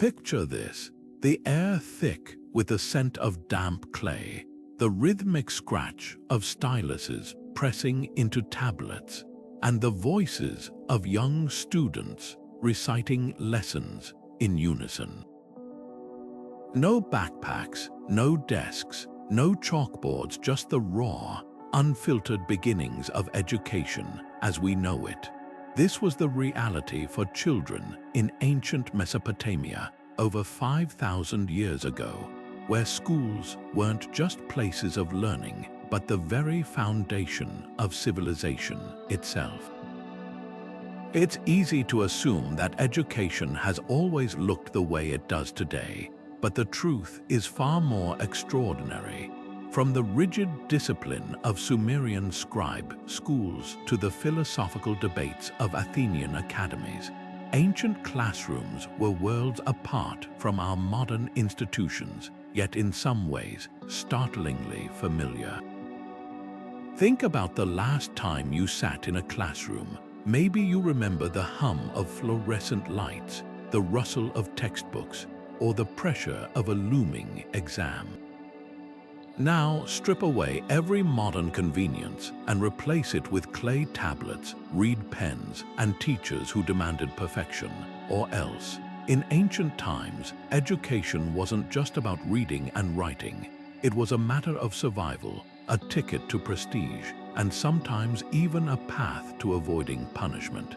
Picture this: the air thick with the scent of damp clay, the rhythmic scratch of styluses pressing into tablets, and the voices of young students reciting lessons in unison. No backpacks, no desks, no chalkboards, just the raw, unfiltered beginnings of education as we know it. This was the reality for children in ancient Mesopotamia over 5,000 years ago, where schools weren't just places of learning, but the very foundation of civilization itself. It's easy to assume that education has always looked the way it does today, but the truth is far more extraordinary. From the rigid discipline of Sumerian scribe schools to the philosophical debates of Athenian academies, ancient classrooms were worlds apart from our modern institutions, yet in some ways startlingly familiar. Think about the last time you sat in a classroom. Maybe you remember the hum of fluorescent lights, the rustle of textbooks, or the pressure of a looming exam. Now, strip away every modern convenience and replace it with clay tablets, reed pens, and teachers who demanded perfection, or else. In ancient times, education wasn't just about reading and writing. It was a matter of survival, a ticket to prestige, and sometimes even a path to avoiding punishment.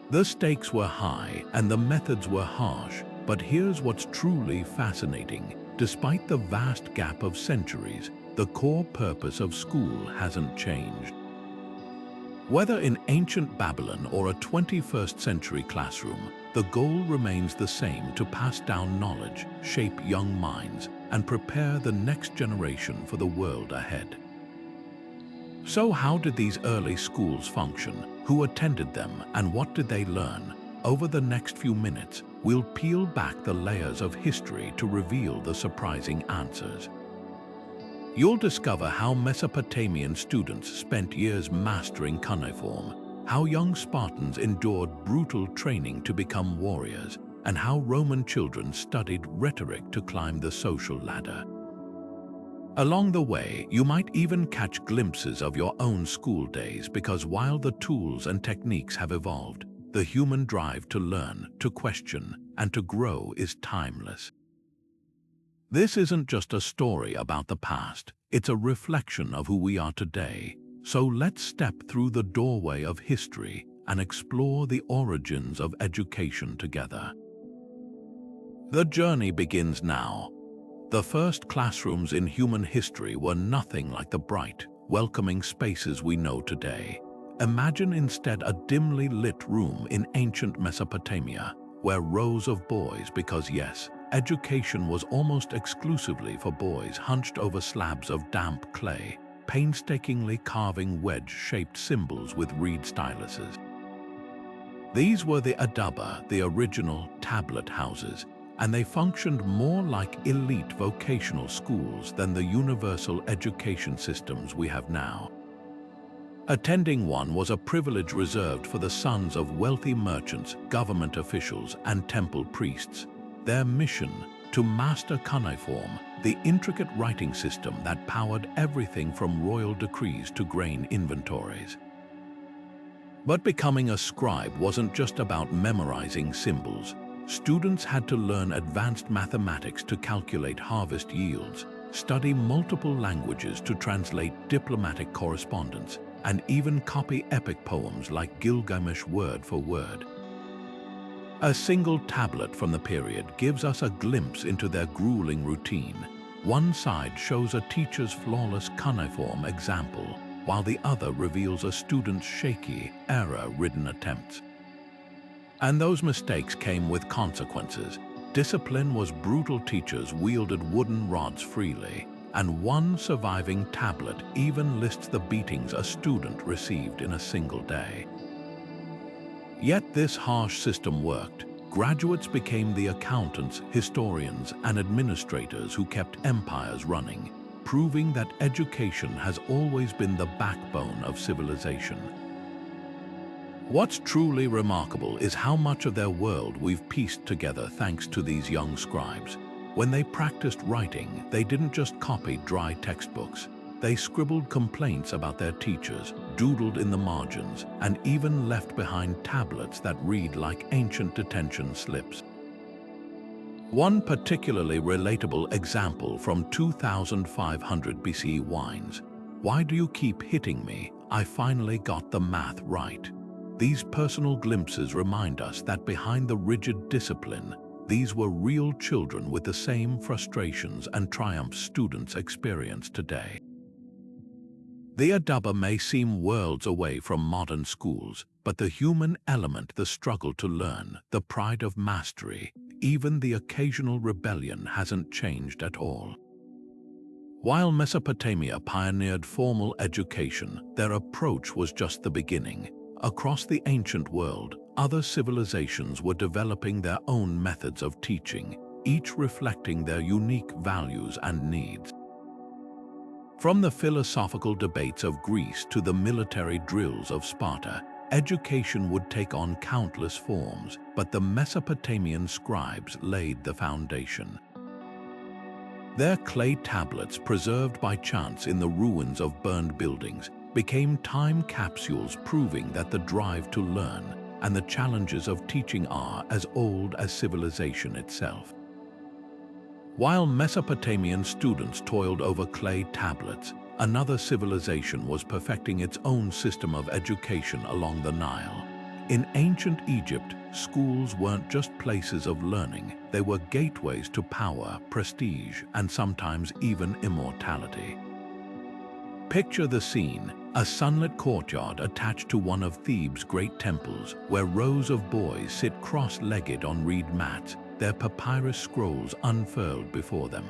The stakes were high and the methods were harsh, but here's what's truly fascinating. Despite the vast gap of centuries, the core purpose of school hasn't changed. Whether in ancient Babylon or a 21st century classroom, the goal remains the same: to pass down knowledge, shape young minds, and prepare the next generation for the world ahead. So how did these early schools function? Who attended them, and what did they learn? Over the next few minutes, we'll peel back the layers of history to reveal the surprising answers. You'll discover how Mesopotamian students spent years mastering cuneiform, how young Spartans endured brutal training to become warriors, and how Roman children studied rhetoric to climb the social ladder. Along the way, you might even catch glimpses of your own school days, because while the tools and techniques have evolved, the human drive to learn, to question, and to grow is timeless. This isn't just a story about the past, it's a reflection of who we are today. So let's step through the doorway of history and explore the origins of education together. The journey begins now. The first classrooms in human history were nothing like the bright, welcoming spaces we know today. Imagine instead a dimly lit room in ancient Mesopotamia, where rows of boys, because yes, education was almost exclusively for boys, hunched over slabs of damp clay, painstakingly carving wedge-shaped symbols with reed styluses. These were the adaba, the original tablet houses, and they functioned more like elite vocational schools than the universal education systems we have now. Attending one was a privilege reserved for the sons of wealthy merchants, government officials, and temple priests. Their mission: to master cuneiform, the intricate writing system that powered everything from royal decrees to grain inventories. But becoming a scribe wasn't just about memorizing symbols. Students had to learn advanced mathematics to calculate harvest yields, study multiple languages to translate diplomatic correspondence, and even copy epic poems like Gilgamesh word for word. A single tablet from the period gives us a glimpse into their grueling routine. One side shows a teacher's flawless cuneiform example, while the other reveals a student's shaky, error-ridden attempts. And those mistakes came with consequences. Discipline was brutal. Teachers wielded wooden rods freely, and one surviving tablet even lists the beatings a student received in a single day. Yet this harsh system worked. Graduates became the accountants, historians, and administrators who kept empires running, proving that education has always been the backbone of civilization. What's truly remarkable is how much of their world we've pieced together thanks to these young scribes. When they practiced writing, they didn't just copy dry textbooks. They scribbled complaints about their teachers, doodled in the margins, and even left behind tablets that read like ancient detention slips. One particularly relatable example from 2500 BC whines, "Why do you keep hitting me? I finally got the math right." These personal glimpses remind us that behind the rigid discipline, these were real children with the same frustrations and triumphs students experience today. The Adobe may seem worlds away from modern schools, but the human element, the struggle to learn, the pride of mastery, even the occasional rebellion hasn't changed at all. While Mesopotamia pioneered formal education, their approach was just the beginning. Across the ancient world, other civilizations were developing their own methods of teaching, each reflecting their unique values and needs. From the philosophical debates of Greece to the military drills of Sparta, education would take on countless forms, but the Mesopotamian scribes laid the foundation. Their clay tablets, preserved by chance in the ruins of burned buildings, became time capsules proving that the drive to learn and the challenges of teaching are as old as civilization itself. While Mesopotamian students toiled over clay tablets, another civilization was perfecting its own system of education along the Nile. In ancient Egypt, schools weren't just places of learning, they were gateways to power, prestige, and sometimes even immortality. Picture the scene, a sunlit courtyard attached to one of Thebes' great temples, where rows of boys sit cross-legged on reed mats, their papyrus scrolls unfurled before them.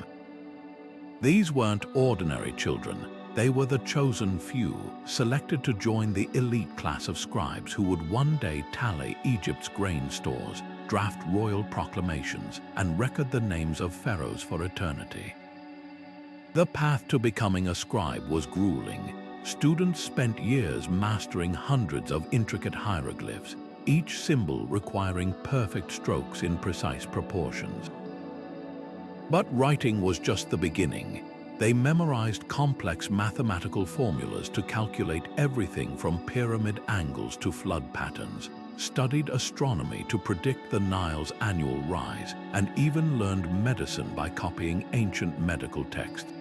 These weren't ordinary children, they were the chosen few, selected to join the elite class of scribes who would one day tally Egypt's grain stores, draft royal proclamations, and record the names of pharaohs for eternity. The path to becoming a scribe was grueling. Students spent years mastering hundreds of intricate hieroglyphs, each symbol requiring perfect strokes in precise proportions. But writing was just the beginning. They memorized complex mathematical formulas to calculate everything from pyramid angles to flood patterns, studied astronomy to predict the Nile's annual rise, and even learned medicine by copying ancient medical texts.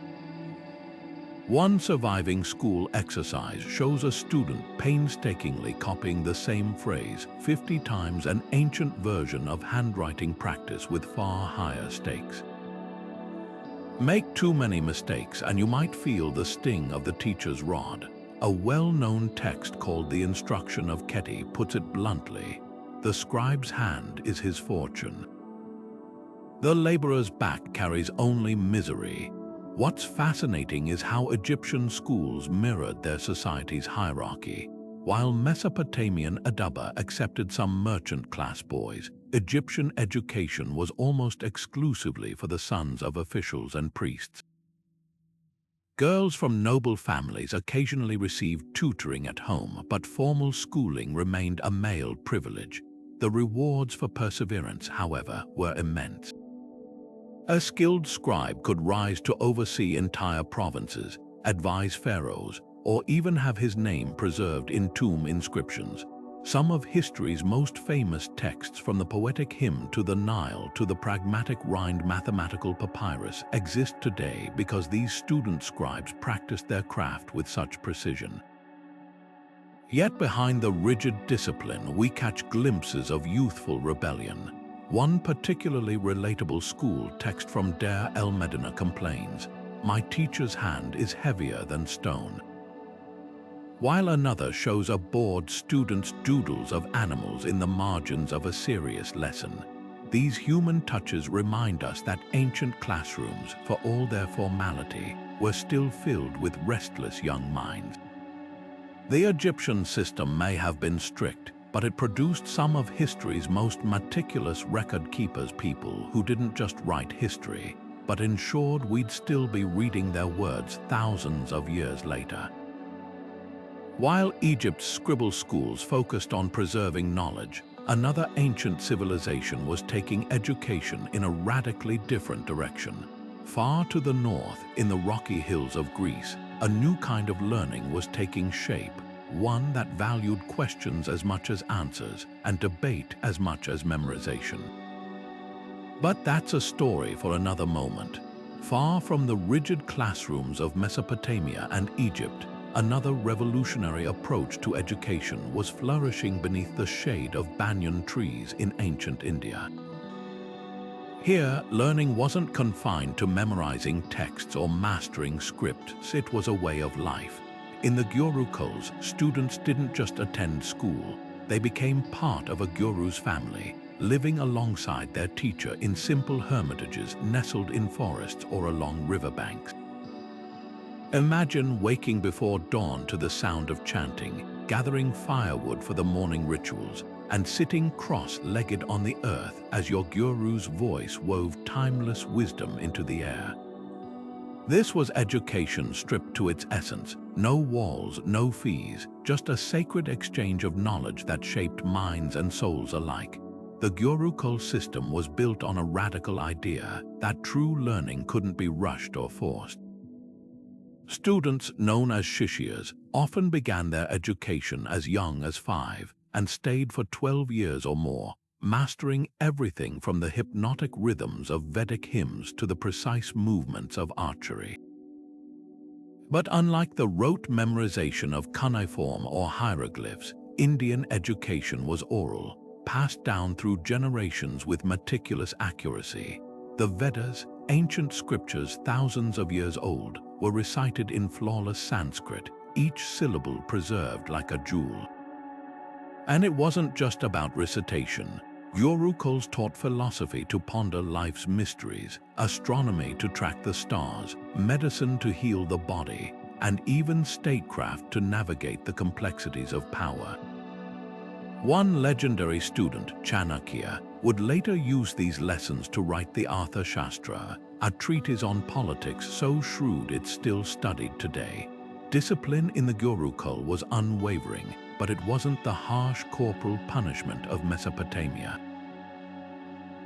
One surviving school exercise shows a student painstakingly copying the same phrase 50 times, an ancient version of handwriting practice with far higher stakes. Make too many mistakes and you might feel the sting of the teacher's rod. A well-known text called the Instruction of Keti puts it bluntly: the scribe's hand is his fortune. The laborer's back carries only misery. What's fascinating is how Egyptian schools mirrored their society's hierarchy. While Mesopotamian Adobe accepted some merchant-class boys, Egyptian education was almost exclusively for the sons of officials and priests. Girls from noble families occasionally received tutoring at home, but formal schooling remained a male privilege. The rewards for perseverance, however, were immense. A skilled scribe could rise to oversee entire provinces, advise pharaohs, or even have his name preserved in tomb inscriptions. Some of history's most famous texts, from the poetic hymn to the Nile to the pragmatic rhymed mathematical papyrus, exist today because these student scribes practiced their craft with such precision. Yet behind the rigid discipline, we catch glimpses of youthful rebellion. One particularly relatable school text from Deir el-Medina complains, "My teacher's hand is heavier than stone." While another shows a bored student's doodles of animals in the margins of a serious lesson. These human touches remind us that ancient classrooms, for all their formality, were still filled with restless young minds. The Egyptian system may have been strict, but it produced some of history's most meticulous record keepers, people who didn't just write history, but ensured we'd still be reading their words thousands of years later. While Egypt's scribble schools focused on preserving knowledge, another ancient civilization was taking education in a radically different direction. Far to the north, in the rocky hills of Greece, a new kind of learning was taking shape, one that valued questions as much as answers and debate as much as memorization. But that's a story for another moment. Far from the rigid classrooms of Mesopotamia and Egypt, another revolutionary approach to education was flourishing beneath the shade of banyan trees in ancient India. Here, learning wasn't confined to memorizing texts or mastering scripts, it was a way of life. In the gurukuls, students didn't just attend school, they became part of a guru's family, living alongside their teacher in simple hermitages nestled in forests or along riverbanks. Imagine waking before dawn to the sound of chanting, gathering firewood for the morning rituals, and sitting cross-legged on the earth as your guru's voice wove timeless wisdom into the air. This was education stripped to its essence. No walls, no fees, just a sacred exchange of knowledge that shaped minds and souls alike. The gurukul system was built on a radical idea that true learning couldn't be rushed or forced. Students, known as shishyas, often began their education as young as 5 and stayed for 12 years or more, mastering everything from the hypnotic rhythms of Vedic hymns to the precise movements of archery. But unlike the rote memorization of cuneiform or hieroglyphs, Indian education was oral, passed down through generations with meticulous accuracy. The Vedas, ancient scriptures thousands of years old, were recited in flawless Sanskrit, each syllable preserved like a jewel. And it wasn't just about recitation. Gurukuls taught philosophy to ponder life's mysteries, astronomy to track the stars, medicine to heal the body, and even statecraft to navigate the complexities of power. One legendary student, Chanakya, would later use these lessons to write the Arthashastra, a treatise on politics so shrewd it's still studied today. Discipline in the Gurukul was unwavering, but it wasn't the harsh corporal punishment of Mesopotamia.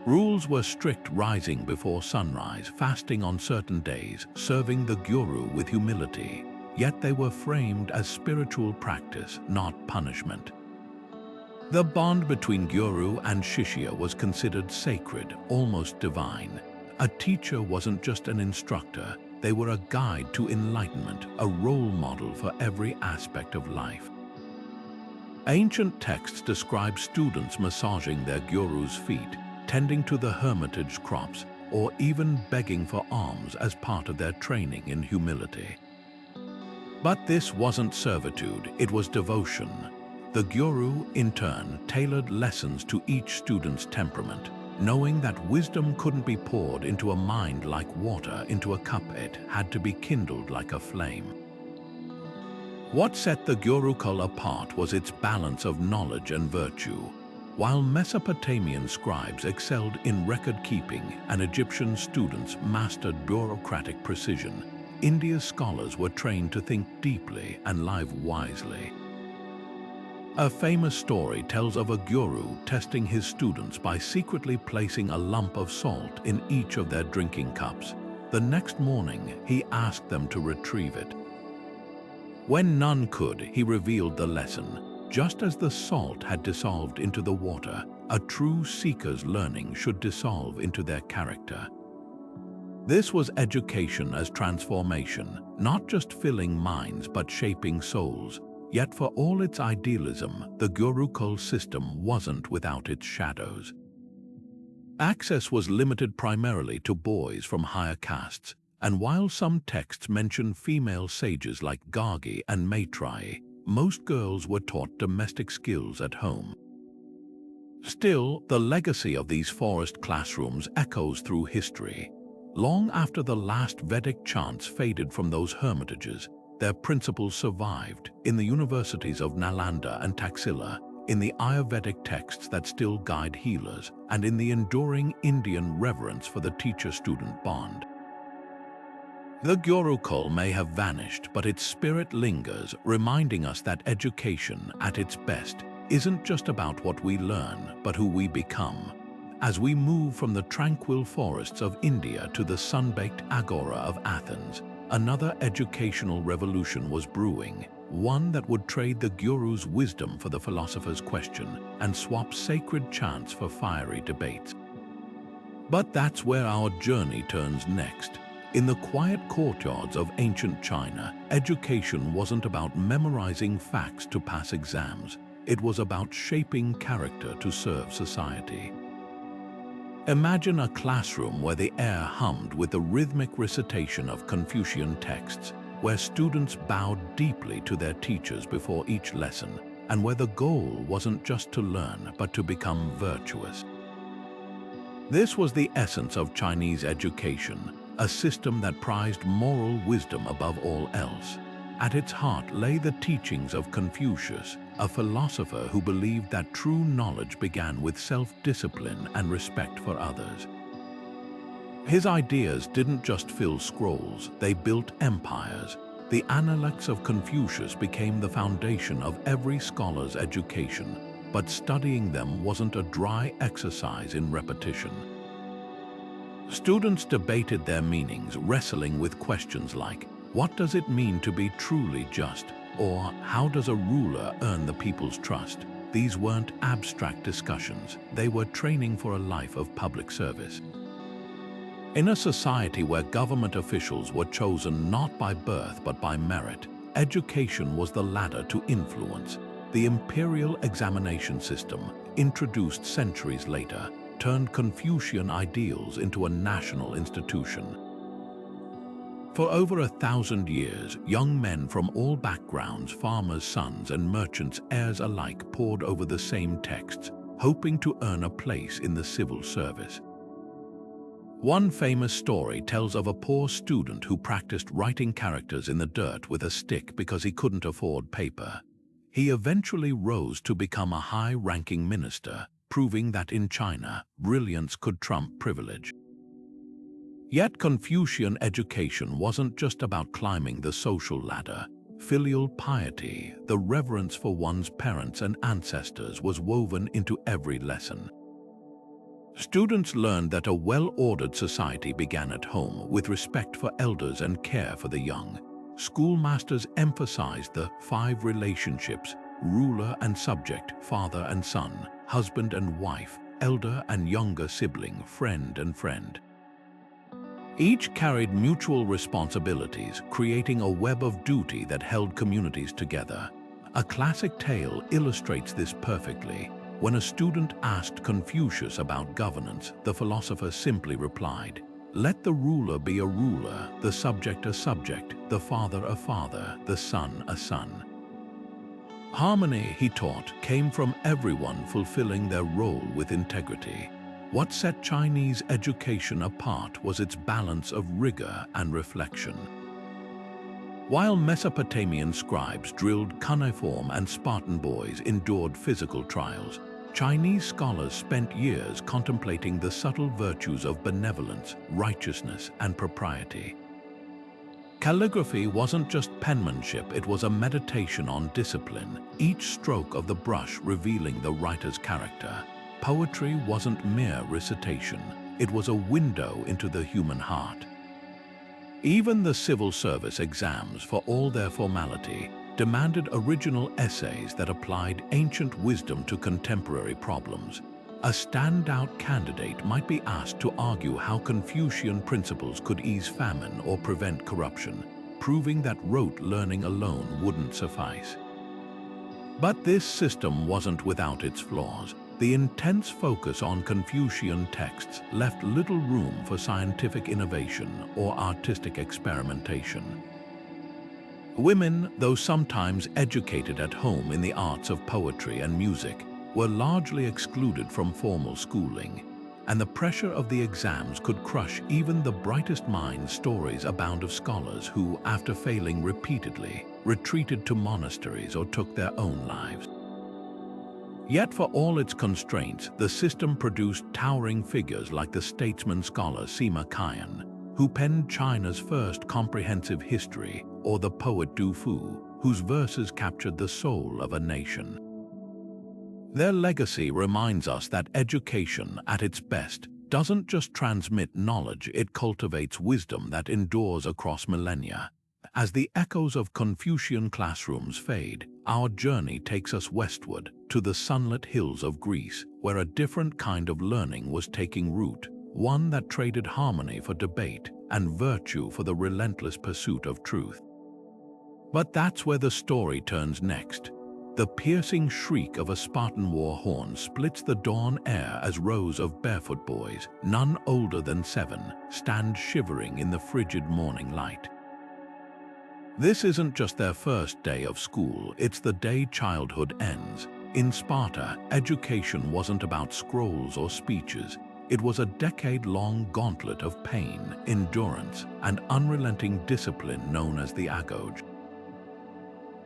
Rules were strict: rising before sunrise, fasting on certain days, serving the guru with humility. Yet they were framed as spiritual practice, not punishment. The bond between guru and shishya was considered sacred, almost divine. A teacher wasn't just an instructor, they were a guide to enlightenment, a role model for every aspect of life. Ancient texts describe students massaging their guru's feet, tending to the hermitage crops, or even begging for alms as part of their training in humility. But this wasn't servitude, it was devotion. The guru, in turn, tailored lessons to each student's temperament, knowing that wisdom couldn't be poured into a mind like water into a cup, it had to be kindled like a flame. What set the Gurukul apart was its balance of knowledge and virtue. While Mesopotamian scribes excelled in record-keeping and Egyptian students mastered bureaucratic precision, India's scholars were trained to think deeply and live wisely. A famous story tells of a guru testing his students by secretly placing a lump of salt in each of their drinking cups. The next morning, he asked them to retrieve it. When none could, he revealed the lesson. Just as the salt had dissolved into the water, a true seeker's learning should dissolve into their character. This was education as transformation, not just filling minds but shaping souls. Yet for all its idealism, the Gurukul system wasn't without its shadows. Access was limited primarily to boys from higher castes, and while some texts mention female sages like Gargi and Maitreyi, most girls were taught domestic skills at home. Still, the legacy of these forest classrooms echoes through history. Long after the last Vedic chants faded from those hermitages, their principles survived in the universities of Nalanda and Taxila, in the Ayurvedic texts that still guide healers, and in the enduring Indian reverence for the teacher-student bond. The gurukul may have vanished, but its spirit lingers, reminding us that education, at its best, isn't just about what we learn, but who we become. As we move from the tranquil forests of India to the sun-baked agora of Athens, another educational revolution was brewing, one that would trade the guru's wisdom for the philosopher's question and swap sacred chants for fiery debates. But that's where our journey turns next. In the quiet courtyards of ancient China, education wasn't about memorizing facts to pass exams. It was about shaping character to serve society. Imagine a classroom where the air hummed with the rhythmic recitation of Confucian texts, where students bowed deeply to their teachers before each lesson, and where the goal wasn't just to learn, but to become virtuous. This was the essence of Chinese education, a system that prized moral wisdom above all else. At its heart lay the teachings of Confucius, a philosopher who believed that true knowledge began with self-discipline and respect for others. His ideas didn't just fill scrolls, they built empires. The Analects of Confucius became the foundation of every scholar's education, but studying them wasn't a dry exercise in repetition. Students debated their meanings, wrestling with questions like, what does it mean to be truly just? Or how does a ruler earn the people's trust? These weren't abstract discussions, they were training for a life of public service. In a society where government officials were chosen not by birth but by merit, education was the ladder to influence. The imperial examination system, introduced centuries later, turned Confucian ideals into a national institution. For over 1,000 years, young men from all backgrounds, farmers' sons and merchants' heirs alike, pored over the same texts, hoping to earn a place in the civil service. One famous story tells of a poor student who practiced writing characters in the dirt with a stick because he couldn't afford paper. He eventually rose to become a high-ranking minister, proving that in China, brilliance could trump privilege. Yet Confucian education wasn't just about climbing the social ladder. Filial piety, the reverence for one's parents and ancestors, was woven into every lesson. Students learned that a well-ordered society began at home, with respect for elders and care for the young. Schoolmasters emphasized the 5 relationships: ruler and subject, father and son, husband and wife, elder and younger sibling, friend and friend. Each carried mutual responsibilities, creating a web of duty that held communities together. A classic tale illustrates this perfectly. When a student asked Confucius about governance, the philosopher simply replied, "Let the ruler be a ruler, the subject a subject, the father a father, the son a son." Harmony, he taught, came from everyone fulfilling their role with integrity. What set Chinese education apart was its balance of rigor and reflection. While Mesopotamian scribes drilled cuneiform and Spartan boys endured physical trials, Chinese scholars spent years contemplating the subtle virtues of benevolence, righteousness, and propriety. Calligraphy wasn't just penmanship, it was a meditation on discipline, each stroke of the brush revealing the writer's character. Poetry wasn't mere recitation, it was a window into the human heart. Even the civil service exams, for all their formality, demanded original essays that applied ancient wisdom to contemporary problems. A standout candidate might be asked to argue how Confucian principles could ease famine or prevent corruption, proving that rote learning alone wouldn't suffice. But this system wasn't without its flaws. The intense focus on Confucian texts left little room for scientific innovation or artistic experimentation. Women, though sometimes educated at home in the arts of poetry and music, were largely excluded from formal schooling, and the pressure of the exams could crush even the brightest minds. Stories abound of scholars who, after failing repeatedly, retreated to monasteries or took their own lives. Yet for all its constraints, the system produced towering figures like the statesman scholar Sima Qian. who penned China's first comprehensive history, or the poet Du Fu, whose verses captured the soul of a nation. Their legacy reminds us that education, at its best, doesn't just transmit knowledge, it cultivates wisdom that endures across millennia. As the echoes of Confucian classrooms fade, our journey takes us westward to the sunlit hills of Greece, where a different kind of learning was taking root, one that traded harmony for debate and virtue for the relentless pursuit of truth. But that's where the story turns next. The piercing shriek of a Spartan war horn splits the dawn air as rows of barefoot boys, none older than 7, stand shivering in the frigid morning light. This isn't just their first day of school, it's the day childhood ends. In Sparta, education wasn't about scrolls or speeches. It was a decade-long gauntlet of pain, endurance, and unrelenting discipline known as the Agoge.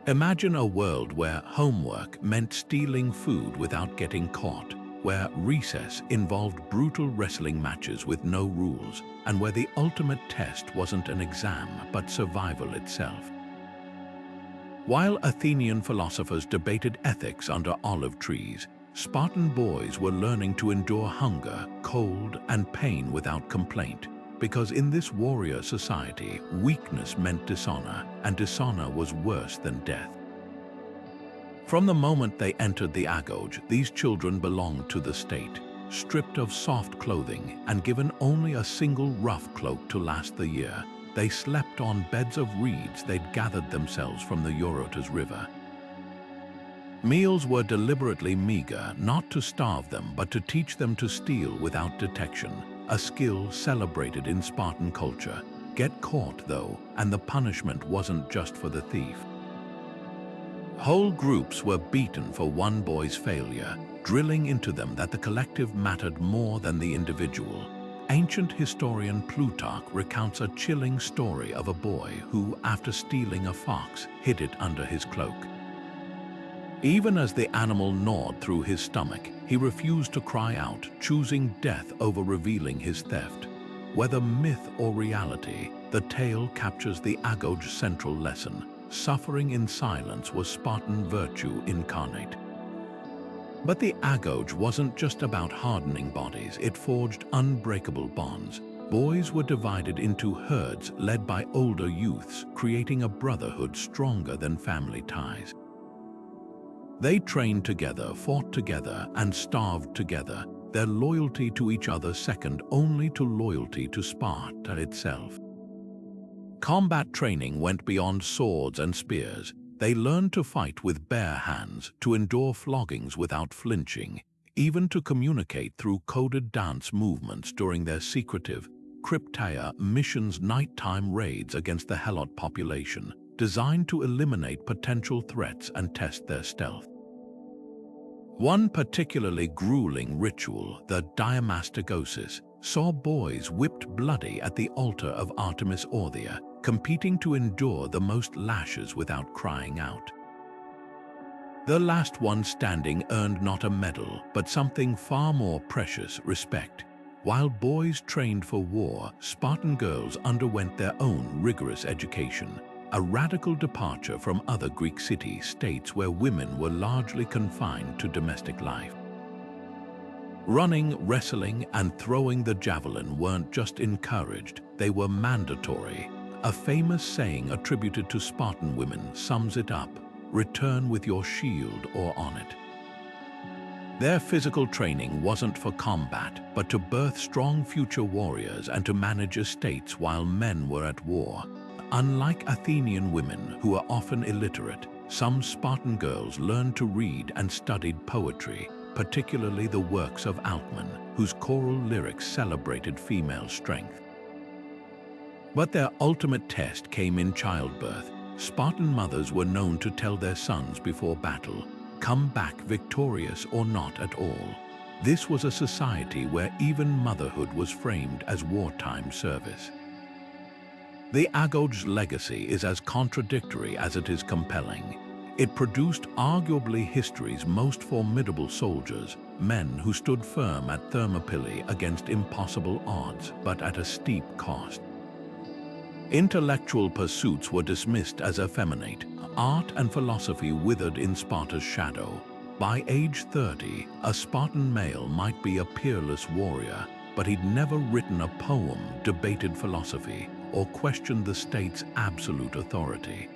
Imagine a world where homework meant stealing food without getting caught, where recess involved brutal wrestling matches with no rules, and where the ultimate test wasn't an exam but survival itself. While Athenian philosophers debated ethics under olive trees, Spartan boys were learning to endure hunger, cold, and pain without complaint, because in this warrior society, weakness meant dishonor, and dishonor was worse than death. From the moment they entered the Agoge, these children belonged to the state, stripped of soft clothing and given only a single rough cloak to last the year. They slept on beds of reeds they'd gathered themselves from the Eurotas River. Meals were deliberately meager, not to starve them, but to teach them to steal without detection, a skill celebrated in Spartan culture. Get caught, though, and the punishment wasn't just for the thief. Whole groups were beaten for one boy's failure, drilling into them that the collective mattered more than the individual. Ancient historian Plutarch recounts a chilling story of a boy who, after stealing a fox, hid it under his cloak. Even as the animal gnawed through his stomach, he refused to cry out, choosing death over revealing his theft. Whether myth or reality, the tale captures the Agoge's central lesson. Suffering in silence was Spartan virtue incarnate. But the Agoge wasn't just about hardening bodies, it forged unbreakable bonds. Boys were divided into herds led by older youths, creating a brotherhood stronger than family ties. They trained together, fought together, and starved together, their loyalty to each other second only to loyalty to Sparta itself. Combat training went beyond swords and spears. They learned to fight with bare hands, to endure floggings without flinching, even to communicate through coded dance movements during their secretive, Cryptaea missions' nighttime raids against the Helot population, designed to eliminate potential threats and test their stealth. One particularly grueling ritual, the diamastagosis, saw boys whipped bloody at the altar of Artemis Orthia, competing to endure the most lashes without crying out. The last one standing earned not a medal, but something far more precious: respect. While boys trained for war, Spartan girls underwent their own rigorous education, a radical departure from other Greek city-states where women were largely confined to domestic life. Running, wrestling, and throwing the javelin weren't just encouraged, they were mandatory. A famous saying attributed to Spartan women sums it up: return with your shield or on it. Their physical training wasn't for combat, but to birth strong future warriors and to manage estates while men were at war. Unlike Athenian women, who were often illiterate, some Spartan girls learned to read and studied poetry, particularly the works of Altman, whose choral lyrics celebrated female strength. But their ultimate test came in childbirth. Spartan mothers were known to tell their sons before battle, come back victorious or not at all. This was a society where even motherhood was framed as wartime service. The Agoge's legacy is as contradictory as it is compelling. It produced arguably history's most formidable soldiers, men who stood firm at Thermopylae against impossible odds, but at a steep cost. Intellectual pursuits were dismissed as effeminate. Art and philosophy withered in Sparta's shadow. By age 30, a Spartan male might be a peerless warrior, but he'd never written a poem, debated philosophy, or questioned the state's absolute authority.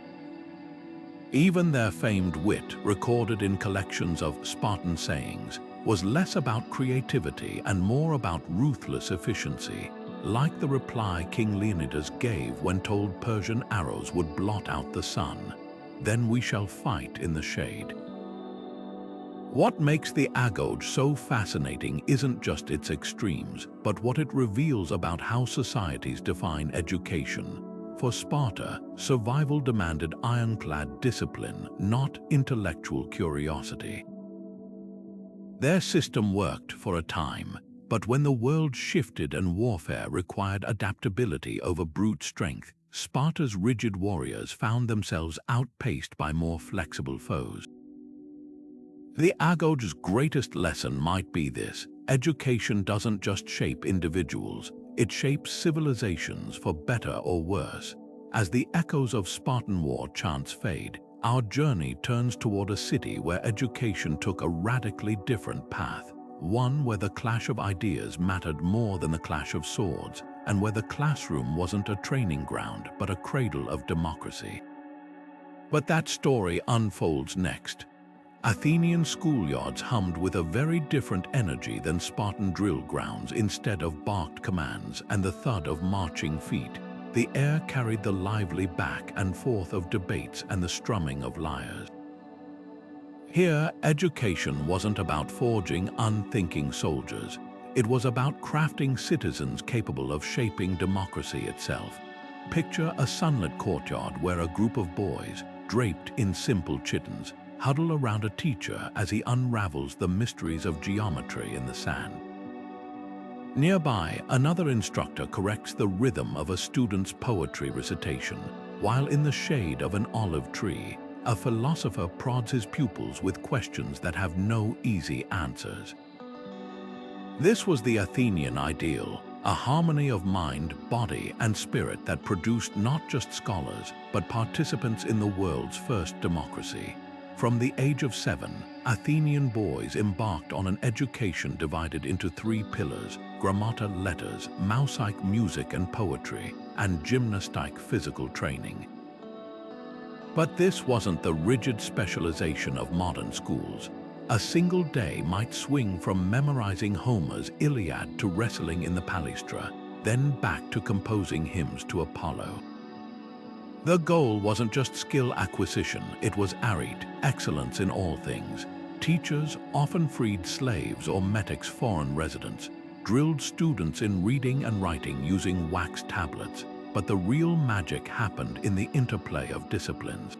Even their famed wit, recorded in collections of Spartan sayings, was less about creativity and more about ruthless efficiency, like the reply King Leonidas gave when told Persian arrows would blot out the sun. "Then we shall fight in the shade." What makes the Agoge so fascinating isn't just its extremes, but what it reveals about how societies define education. For Sparta, survival demanded ironclad discipline, not intellectual curiosity. Their system worked for a time, but when the world shifted and warfare required adaptability over brute strength, Sparta's rigid warriors found themselves outpaced by more flexible foes. The Agoge's greatest lesson might be this: education doesn't just shape individuals, it shapes civilizations for better or worse. As the echoes of Spartan war chants fade, our journey turns toward a city where education took a radically different path, one where the clash of ideas mattered more than the clash of swords, and where the classroom wasn't a training ground but a cradle of democracy. But that story unfolds next. Athenian schoolyards hummed with a very different energy than Spartan drill grounds. Instead of barked commands and the thud of marching feet, the air carried the lively back and forth of debates and the strumming of lyres. Here, education wasn't about forging unthinking soldiers. It was about crafting citizens capable of shaping democracy itself. Picture a sunlit courtyard where a group of boys, draped in simple chittons, huddle around a teacher as he unravels the mysteries of geometry in the sand. Nearby, another instructor corrects the rhythm of a student's poetry recitation, while in the shade of an olive tree, a philosopher prods his pupils with questions that have no easy answers. This was the Athenian ideal, a harmony of mind, body, and spirit that produced not just scholars, but participants in the world's first democracy. From the age of 7, Athenian boys embarked on an education divided into 3 pillars: grammata, letters, mousaic, music and poetry, and gymnastic, physical training. But this wasn't the rigid specialization of modern schools. A single day might swing from memorizing Homer's Iliad to wrestling in the Palestra, then back to composing hymns to Apollo. The goal wasn't just skill acquisition, it was arete, excellence in all things. Teachers, often freed slaves or metics foreign residents, drilled students in reading and writing using wax tablets, but the real magic happened in the interplay of disciplines.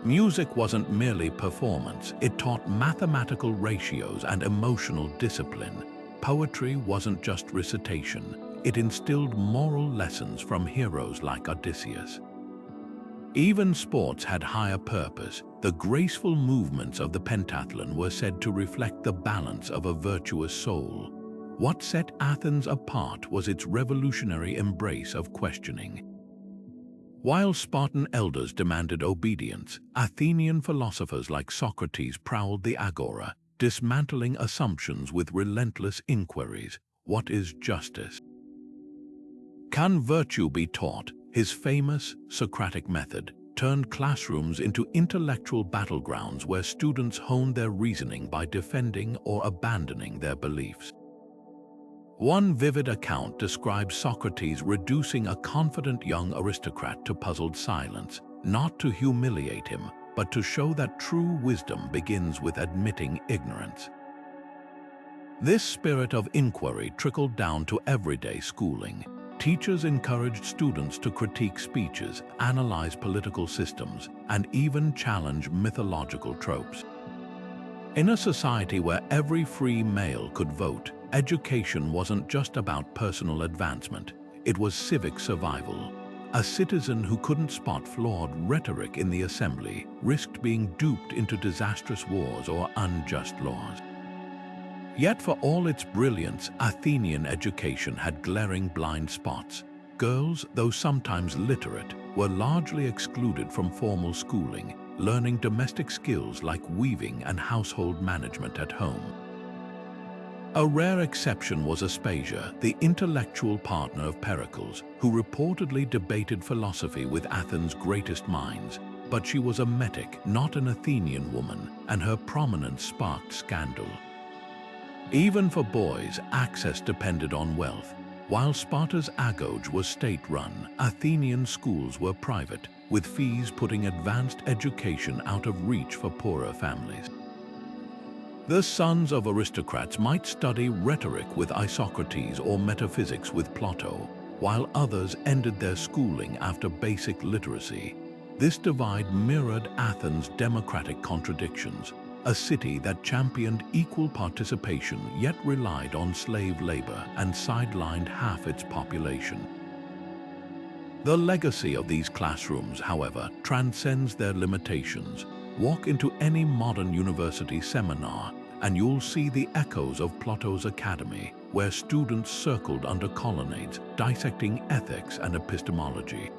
Music wasn't merely performance, it taught mathematical ratios and emotional discipline. Poetry wasn't just recitation, it instilled moral lessons from heroes like Odysseus. Even sports had higher purpose. The graceful movements of the pentathlon were said to reflect the balance of a virtuous soul. What set Athens apart was its revolutionary embrace of questioning. While Spartan elders demanded obedience, Athenian philosophers like Socrates prowled the agora, dismantling assumptions with relentless inquiries. What is justice? Can virtue be taught? His famous Socratic method turned classrooms into intellectual battlegrounds where students honed their reasoning by defending or abandoning their beliefs. One vivid account describes Socrates reducing a confident young aristocrat to puzzled silence, not to humiliate him, but to show that true wisdom begins with admitting ignorance. This spirit of inquiry trickled down to everyday schooling. Teachers encouraged students to critique speeches, analyze political systems, and even challenge mythological tropes. In a society where every free male could vote, education wasn't just about personal advancement, it was civic survival. A citizen who couldn't spot flawed rhetoric in the assembly risked being duped into disastrous wars or unjust laws. Yet for all its brilliance, Athenian education had glaring blind spots. Girls, though sometimes literate, were largely excluded from formal schooling, learning domestic skills like weaving and household management at home. A rare exception was Aspasia, the intellectual partner of Pericles, who reportedly debated philosophy with Athens' greatest minds, but she was a Metic, not an Athenian woman, and her prominence sparked scandal. Even for boys, access depended on wealth. While Sparta's Agoge was state-run, Athenian schools were private, with fees putting advanced education out of reach for poorer families. The sons of aristocrats might study rhetoric with Isocrates or metaphysics with Plato, while others ended their schooling after basic literacy. This divide mirrored Athens' democratic contradictions, a city that championed equal participation yet relied on slave labor and sidelined half its population. The legacy of these classrooms, however, transcends their limitations. Walk into any modern university seminar and you'll see the echoes of Plato's Academy, where students circled under colonnades, dissecting ethics and epistemology.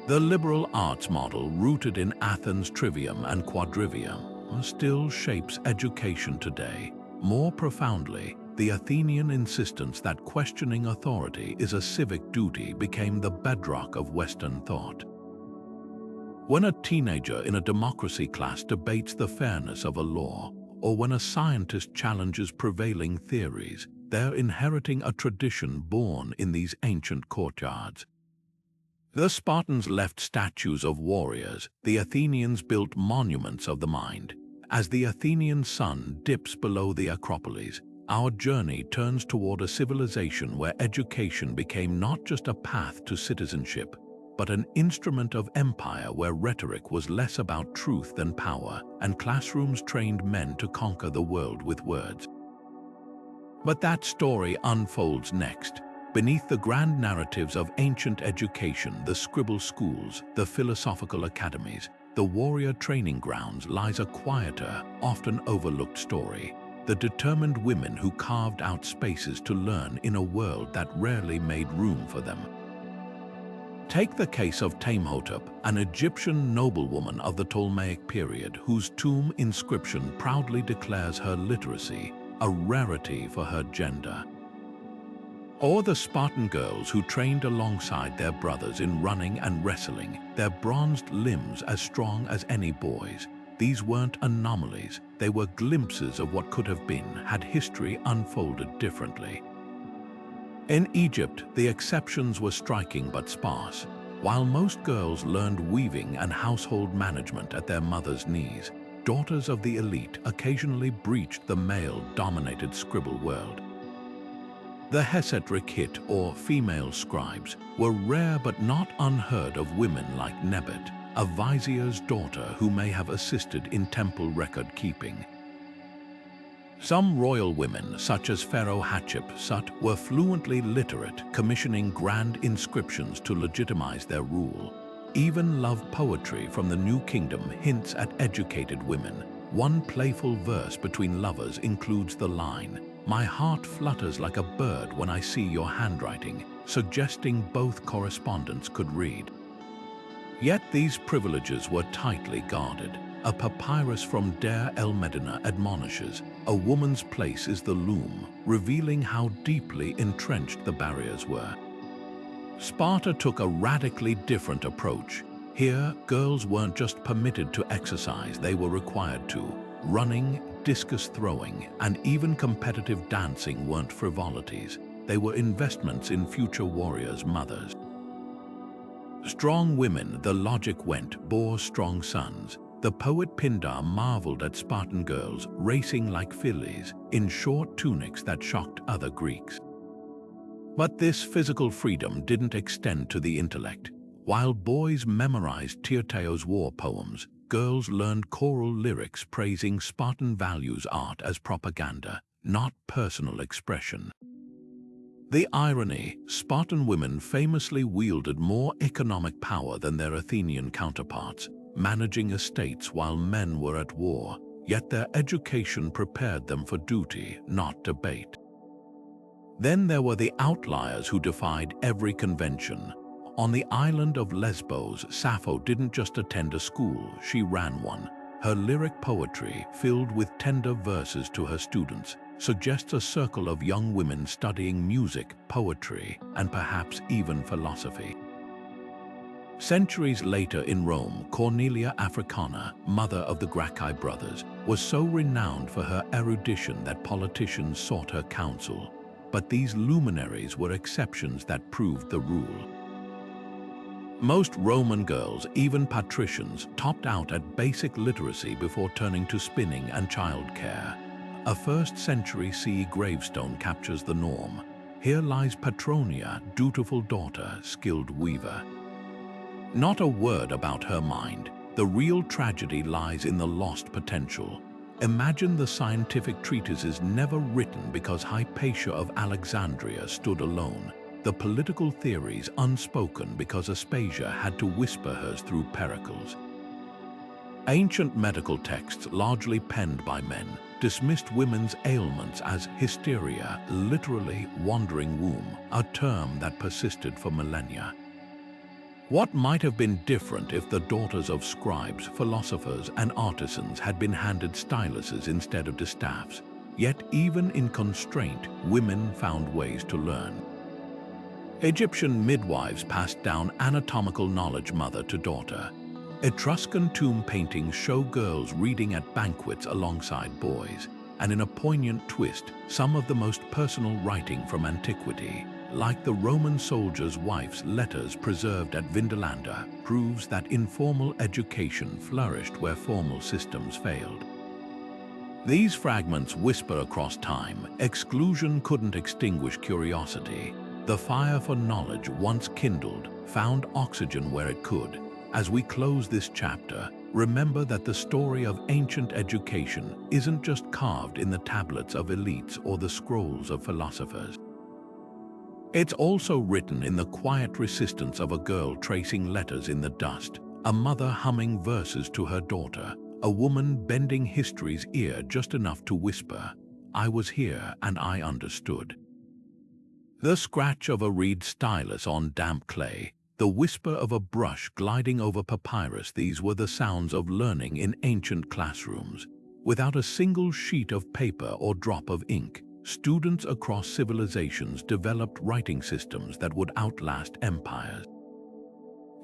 The liberal arts model, rooted in Athens' trivium and quadrivium, still shapes education today. More profoundly, the Athenian insistence that questioning authority is a civic duty became the bedrock of Western thought. When a teenager in a democracy class debates the fairness of a law, or when a scientist challenges prevailing theories, they're inheriting a tradition born in these ancient courtyards. The Spartans left statues of warriors, the Athenians built monuments of the mind. As the Athenian sun dips below the Acropolis, our journey turns toward a civilization where education became not just a path to citizenship, but an instrument of empire where rhetoric was less about truth than power, and classrooms trained men to conquer the world with words. But that story unfolds next. Beneath the grand narratives of ancient education, the scribble schools, the philosophical academies, the warrior training grounds, lies a quieter, often overlooked story. The determined women who carved out spaces to learn in a world that rarely made room for them. Take the case of Ptahhotep, an Egyptian noblewoman of the Ptolemaic period whose tomb inscription proudly declares her literacy, a rarity for her gender. Or the Spartan girls who trained alongside their brothers in running and wrestling, their bronzed limbs as strong as any boys. These weren't anomalies, they were glimpses of what could have been had history unfolded differently. In Egypt, the exceptions were striking but sparse. While most girls learned weaving and household management at their mother's knees, daughters of the elite occasionally breached the male-dominated scribble world. The Hesetrikit, or female scribes, were rare but not unheard of women like Nebet, a vizier's daughter who may have assisted in temple record-keeping. Some royal women, such as Pharaoh Hatshepsut, were fluently literate, commissioning grand inscriptions to legitimize their rule. Even love poetry from the New Kingdom hints at educated women. One playful verse between lovers includes the line, "My heart flutters like a bird when I see your handwriting," suggesting both correspondents could read. Yet these privileges were tightly guarded. A papyrus from Deir el-Medina admonishes, "A woman's place is the loom," revealing how deeply entrenched the barriers were. Sparta took a radically different approach. Here, girls weren't just permitted to exercise, they were required to. Running, discus throwing, and even competitive dancing weren't frivolities. They were investments in future warriors' mothers. Strong women, the logic went, bore strong sons. The poet Pindar marveled at Spartan girls racing like fillies in short tunics that shocked other Greeks. But this physical freedom didn't extend to the intellect. While boys memorized Tyrtaeus' war poems, girls learned choral lyrics praising Spartan values art as propaganda, not personal expression. The irony, Spartan women famously wielded more economic power than their Athenian counterparts, managing estates while men were at war, yet their education prepared them for duty, not debate. Then there were the outliers who defied every convention. On the island of Lesbos, Sappho didn't just attend a school, she ran one. Her lyric poetry, filled with tender verses to her students, suggests a circle of young women studying music, poetry, and perhaps even philosophy. Centuries later in Rome, Cornelia Africana, mother of the Gracchi brothers, was so renowned for her erudition that politicians sought her counsel. But these luminaries were exceptions that proved the rule. Most Roman girls, even patricians, topped out at basic literacy before turning to spinning and childcare. A 1st century CE gravestone captures the norm. Here lies Petronia, dutiful daughter, skilled weaver. Not a word about her mind. The real tragedy lies in the lost potential. Imagine the scientific treatises never written because Hypatia of Alexandria stood alone. The political theories unspoken because Aspasia had to whisper hers through Pericles. Ancient medical texts, largely penned by men, dismissed women's ailments as hysteria, literally wandering womb, a term that persisted for millennia. What might have been different if the daughters of scribes, philosophers, and artisans had been handed styluses instead of distaffs? Yet even in constraint, women found ways to learn. Egyptian midwives passed down anatomical knowledge mother to daughter. Etruscan tomb paintings show girls reading at banquets alongside boys. And in a poignant twist, some of the most personal writing from antiquity, like the Roman soldier's wife's letters preserved at Vindolanda, proves that informal education flourished where formal systems failed. These fragments whisper across time. Exclusion couldn't extinguish curiosity. The fire for knowledge, once kindled, found oxygen where it could. As we close this chapter, remember that the story of ancient education isn't just carved in the tablets of elites or the scrolls of philosophers. It's also written in the quiet resistance of a girl tracing letters in the dust, a mother humming verses to her daughter, a woman bending history's ear just enough to whisper, "I was here and I understood." The scratch of a reed stylus on damp clay, the whisper of a brush gliding over papyrus, these were the sounds of learning in ancient classrooms. Without a single sheet of paper or drop of ink, students across civilizations developed writing systems that would outlast empires.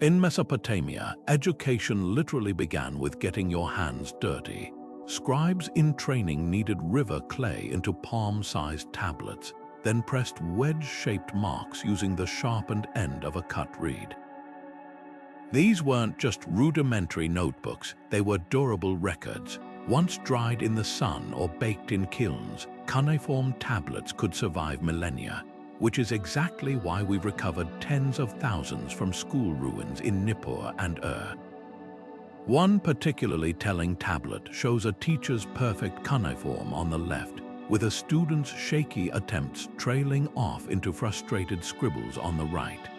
In Mesopotamia, education literally began with getting your hands dirty. Scribes in training kneaded river clay into palm-sized tablets, then pressed wedge-shaped marks using the sharpened end of a cut reed. These weren't just rudimentary notebooks, they were durable records. Once dried in the sun or baked in kilns, cuneiform tablets could survive millennia, which is exactly why we've recovered tens of thousands from school ruins in Nippur and One particularly telling tablet shows a teacher's perfect cuneiform on the left, with a student's shaky attempts trailing off into frustrated scribbles on the right.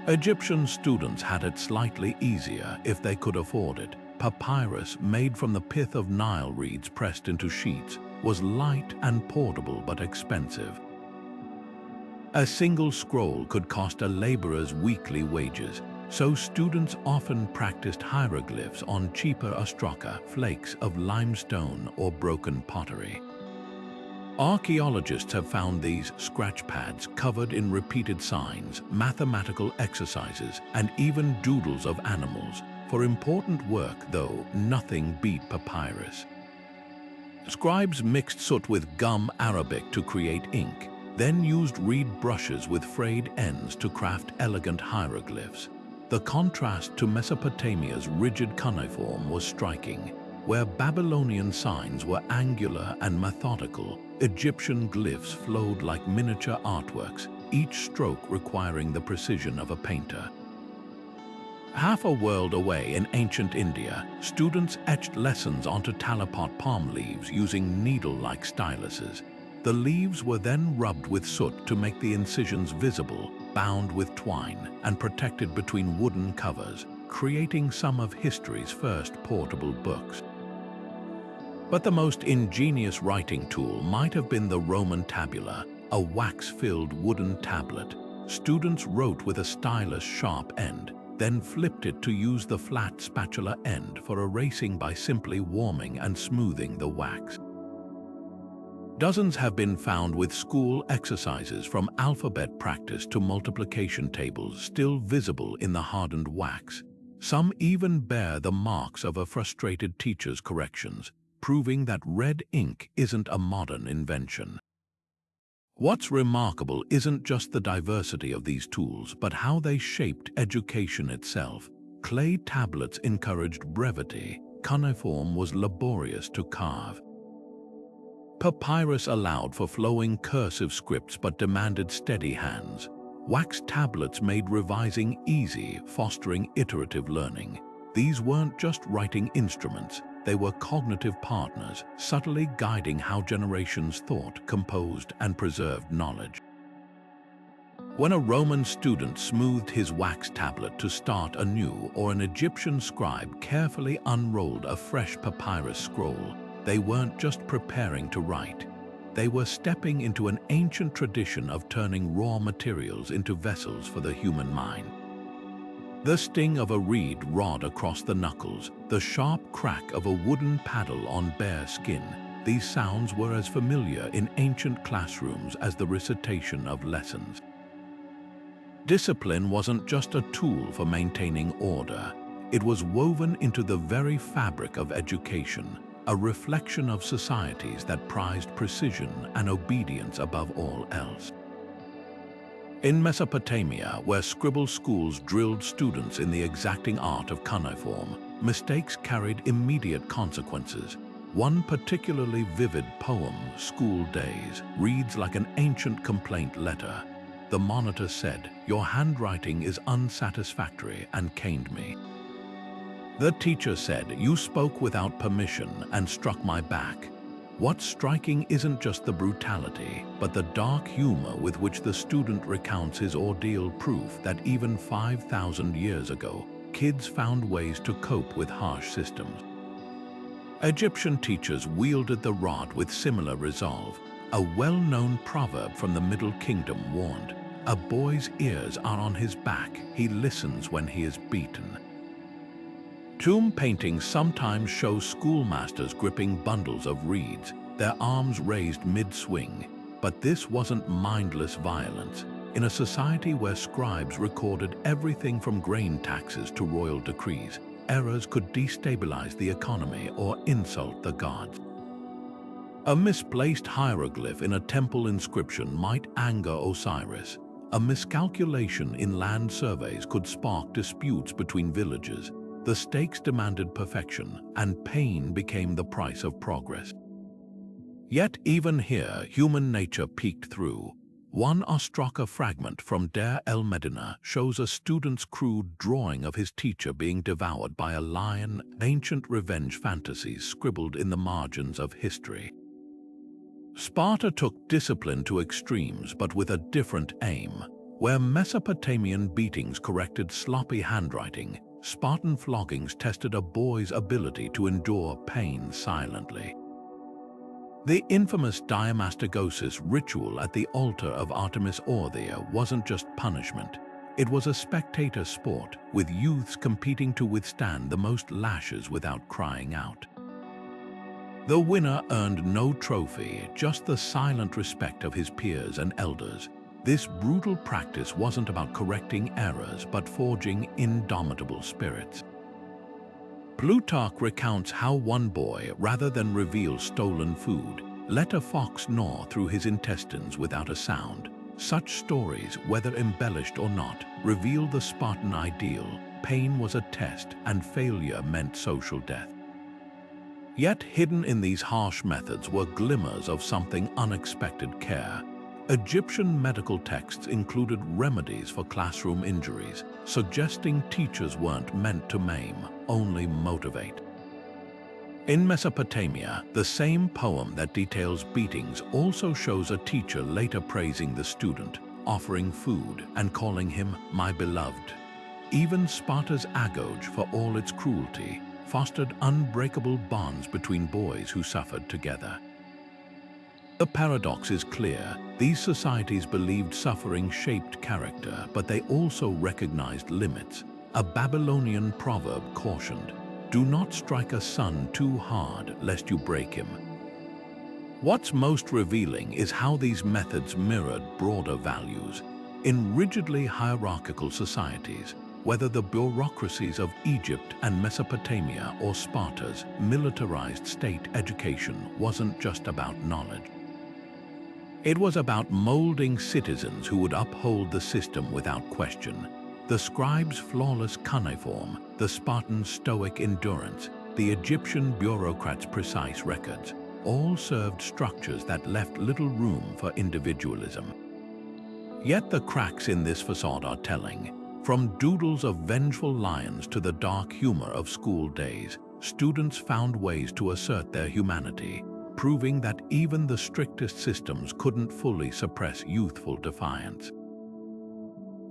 Egyptian students had it slightly easier if they could afford it. Papyrus, made from the pith of Nile reeds pressed into sheets, was light and portable but expensive. A single scroll could cost a laborer's weekly wages, so students often practiced hieroglyphs on cheaper ostraca, flakes of limestone or broken pottery. Archaeologists have found these scratch pads covered in repeated signs, mathematical exercises, and even doodles of animals. For important work, though, nothing beat papyrus. Scribes mixed soot with gum arabic to create ink, then used reed brushes with frayed ends to craft elegant hieroglyphs. The contrast to Mesopotamia's rigid cuneiform was striking. Where Babylonian signs were angular and methodical, Egyptian glyphs flowed like miniature artworks, each stroke requiring the precision of a painter. Half a world away in ancient India, students etched lessons onto talipot palm leaves using needle-like styluses. The leaves were then rubbed with soot to make the incisions visible, bound with twine, and protected between wooden covers, creating some of history's first portable books. But the most ingenious writing tool might have been the Roman tabula, a wax-filled wooden tablet. Students wrote with a stylus sharp end, then flipped it to use the flat spatula end for erasing by simply warming and smoothing the wax. Dozens have been found with school exercises from alphabet practice to multiplication tables still visible in the hardened wax. Some even bear the marks of a frustrated teacher's corrections, proving that red ink isn't a modern invention. What's remarkable isn't just the diversity of these tools, but how they shaped education itself. Clay tablets encouraged brevity. Cuneiform was laborious to carve. Papyrus allowed for flowing cursive scripts but demanded steady hands. Wax tablets made revising easy, fostering iterative learning. These weren't just writing instruments, they were cognitive partners, subtly guiding how generations thought, composed, and preserved knowledge. When a Roman student smoothed his wax tablet to start anew, or an Egyptian scribe carefully unrolled a fresh papyrus scroll, they weren't just preparing to write. They were stepping into an ancient tradition of turning raw materials into vessels for the human mind. The sting of a reed rod across the knuckles, the sharp crack of a wooden paddle on bare skin, these sounds were as familiar in ancient classrooms as the recitation of lessons. Discipline wasn't just a tool for maintaining order. It was woven into the very fabric of education, a reflection of societies that prized precision and obedience above all else. In Mesopotamia, where scribble schools drilled students in the exacting art of cuneiform, mistakes carried immediate consequences. One particularly vivid poem, School Days, reads like an ancient complaint letter. The monitor said, "Your handwriting is unsatisfactory," and caned me. The teacher said, "You spoke without permission," and struck my back. What's striking isn't just the brutality, but the dark humor with which the student recounts his ordeal, proof that even 5,000 years ago, kids found ways to cope with harsh systems. Egyptian teachers wielded the rod with similar resolve. A well-known proverb from the Middle Kingdom warned, "A boy's ears are on his back, he listens when he is beaten." Tomb paintings sometimes show schoolmasters gripping bundles of reeds, their arms raised mid-swing. But this wasn't mindless violence. In a society where scribes recorded everything from grain taxes to royal decrees, errors could destabilize the economy or insult the gods. A misplaced hieroglyph in a temple inscription might anger Osiris. A miscalculation in land surveys could spark disputes between villages. The stakes demanded perfection, and pain became the price of progress. Yet even here, human nature peeked through. One ostraka fragment from Deir el-Medina shows a student's crude drawing of his teacher being devoured by a lion, ancient revenge fantasies scribbled in the margins of history. Sparta took discipline to extremes, but with a different aim. Where Mesopotamian beatings corrected sloppy handwriting, Spartan floggings tested a boy's ability to endure pain silently. The infamous diamastagosis ritual at the altar of Artemis Orthia wasn't just punishment. It was a spectator sport, with youths competing to withstand the most lashes without crying out. The winner earned no trophy, just the silent respect of his peers and elders. This brutal practice wasn't about correcting errors, but forging indomitable spirits. Plutarch recounts how one boy, rather than reveal stolen food, let a fox gnaw through his intestines without a sound. Such stories, whether embellished or not, reveal the Spartan ideal. Pain was a test, and failure meant social death. Yet hidden in these harsh methods were glimmers of something unexpected care. Egyptian medical texts included remedies for classroom injuries, suggesting teachers weren't meant to maim, only motivate. In Mesopotamia, the same poem that details beatings also shows a teacher later praising the student, offering food, and calling him "my beloved." Even Sparta's Agoge, for all its cruelty, fostered unbreakable bonds between boys who suffered together. The paradox is clear. These societies believed suffering shaped character, but they also recognized limits. A Babylonian proverb cautioned, "Do not strike a son too hard, lest you break him." What's most revealing is how these methods mirrored broader values. In rigidly hierarchical societies, whether the bureaucracies of Egypt and Mesopotamia or Sparta's militarized state education wasn't just about knowledge. It was about molding citizens who would uphold the system without question. The scribe's flawless cuneiform, the Spartan's stoic endurance, the Egyptian bureaucrats' precise records, all served structures that left little room for individualism. Yet the cracks in this facade are telling. From doodles of vengeful lions to the dark humor of school days, students found ways to assert their humanity, proving that even the strictest systems couldn't fully suppress youthful defiance.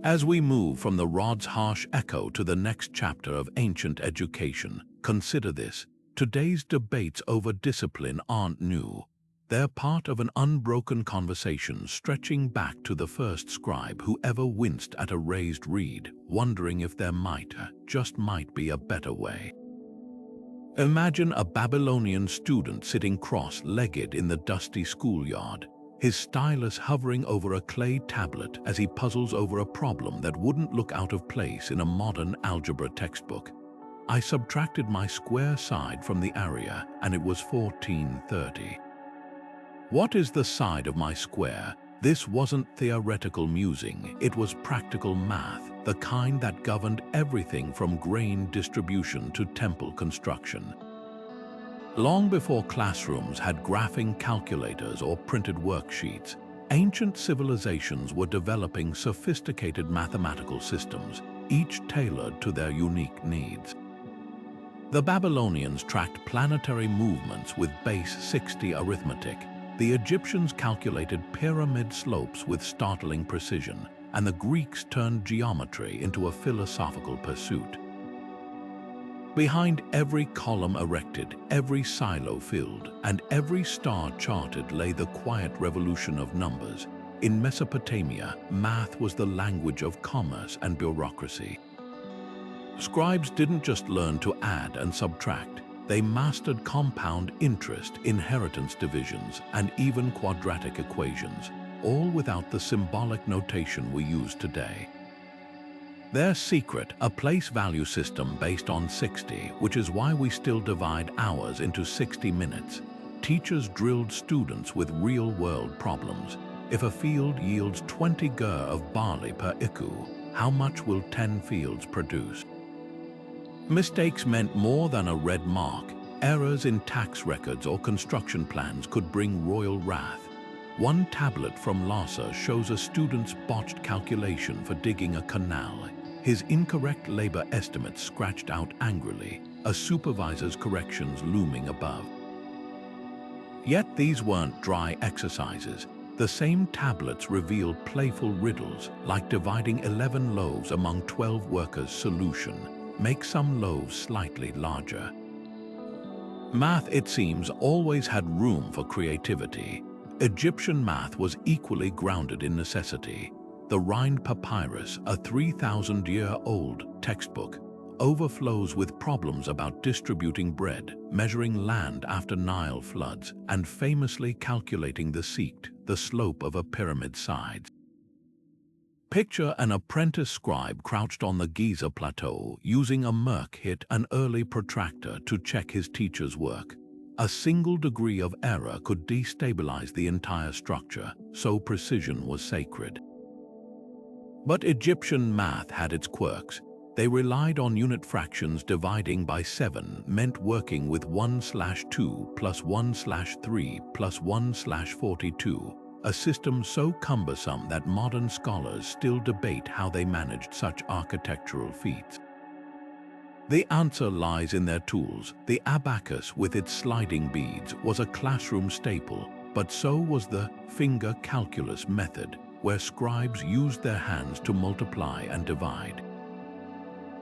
As we move from the rod's harsh echo to the next chapter of ancient education, consider this. Today's debates over discipline aren't new. They're part of an unbroken conversation stretching back to the first scribe who ever winced at a raised reed, wondering if there just might be a better way. Imagine a Babylonian student sitting cross-legged in the dusty schoolyard, his stylus hovering over a clay tablet as he puzzles over a problem that wouldn't look out of place in a modern algebra textbook. I subtracted my square side from the area, and it was 1430. What is the side of my square? This wasn't theoretical musing, it was practical math, the kind that governed everything from grain distribution to temple construction. Long before classrooms had graphing calculators or printed worksheets, ancient civilizations were developing sophisticated mathematical systems, each tailored to their unique needs. The Babylonians tracked planetary movements with base 60 arithmetic. The Egyptians calculated pyramid slopes with startling precision, and the Greeks turned geometry into a philosophical pursuit. Behind every column erected, every silo filled, and every star charted lay the quiet revolution of numbers. In Mesopotamia, math was the language of commerce and bureaucracy. Scribes didn't just learn to add and subtract. They mastered compound interest, inheritance divisions, and even quadratic equations, all without the symbolic notation we use today. Their secret, a place value system based on 60, which is why we still divide hours into 60 minutes. Teachers drilled students with real-world problems. If a field yields 20 gur of barley per iku, how much will 10 fields produce? Mistakes meant more than a red mark. Errors in tax records or construction plans could bring royal wrath. One tablet from Lhasa shows a student's botched calculation for digging a canal. His incorrect labor estimates scratched out angrily, a supervisor's corrections looming above. Yet these weren't dry exercises. The same tablets revealed playful riddles, like dividing 11 loaves among 12 workers' solution. Make some loaves slightly larger. Math, it seems, always had room for creativity. Egyptian math was equally grounded in necessity. The Rhind Papyrus, a 3,000-year-old textbook, overflows with problems about distributing bread, measuring land after Nile floods, and famously calculating the seekt, the slope of a pyramid's sides. Picture an apprentice scribe crouched on the Giza plateau, using a Merk hit, an early protractor, to check his teacher's work. A single degree of error could destabilize the entire structure, so precision was sacred. But Egyptian math had its quirks. They relied on unit fractions. Dividing by 7 meant working with 1/2 plus 1/3 plus 1/42. A system so cumbersome that modern scholars still debate how they managed such architectural feats. The answer lies in their tools. The abacus with its sliding beads was a classroom staple, but so was the finger calculus method, where scribes used their hands to multiply and divide.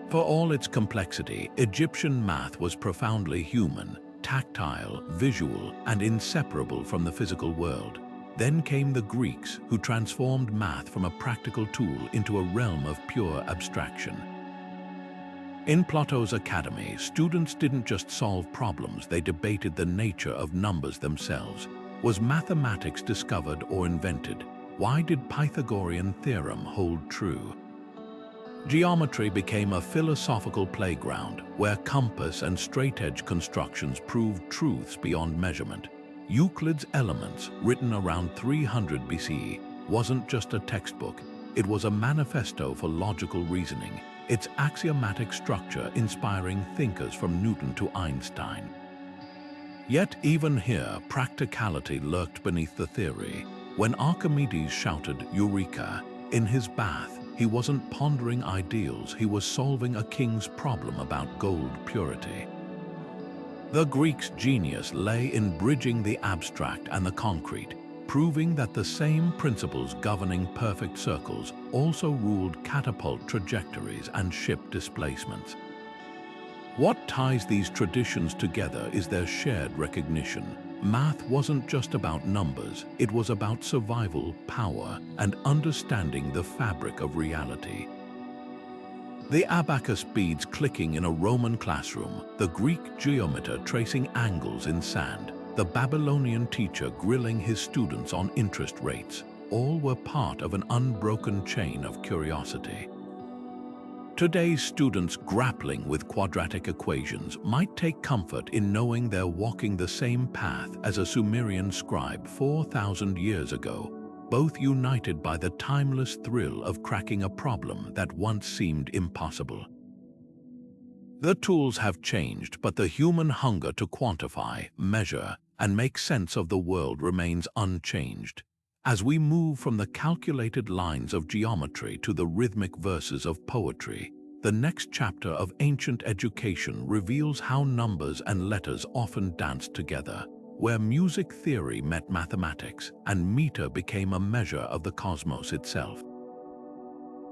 For all its complexity, Egyptian math was profoundly human, tactile, visual, and inseparable from the physical world. Then came the Greeks, who transformed math from a practical tool into a realm of pure abstraction. In Plato's Academy, students didn't just solve problems, they debated the nature of numbers themselves. Was mathematics discovered or invented? Why did Pythagorean theorem hold true? Geometry became a philosophical playground where compass and straight-edge constructions proved truths beyond measurement. Euclid's Elements, written around 300 BCE, wasn't just a textbook, it was a manifesto for logical reasoning, its axiomatic structure inspiring thinkers from Newton to Einstein. Yet even here, practicality lurked beneath the theory. When Archimedes shouted, "Eureka!" in his bath, he wasn't pondering ideals, he was solving a king's problem about gold purity. The Greeks' genius lay in bridging the abstract and the concrete, proving that the same principles governing perfect circles also ruled catapult trajectories and ship displacements. What ties these traditions together is their shared recognition. Math wasn't just about numbers, it was about survival, power, and understanding the fabric of reality. The abacus beads clicking in a Roman classroom, the Greek geometer tracing angles in sand, the Babylonian teacher grilling his students on interest rates, all were part of an unbroken chain of curiosity. Today's students grappling with quadratic equations might take comfort in knowing they're walking the same path as a Sumerian scribe 4,000 years ago, both united by the timeless thrill of cracking a problem that once seemed impossible. The tools have changed, but the human hunger to quantify, measure, and make sense of the world remains unchanged. As we move from the calculated lines of geometry to the rhythmic verses of poetry, the next chapter of ancient education reveals how numbers and letters often danced together, where music theory met mathematics and meter became a measure of the cosmos itself.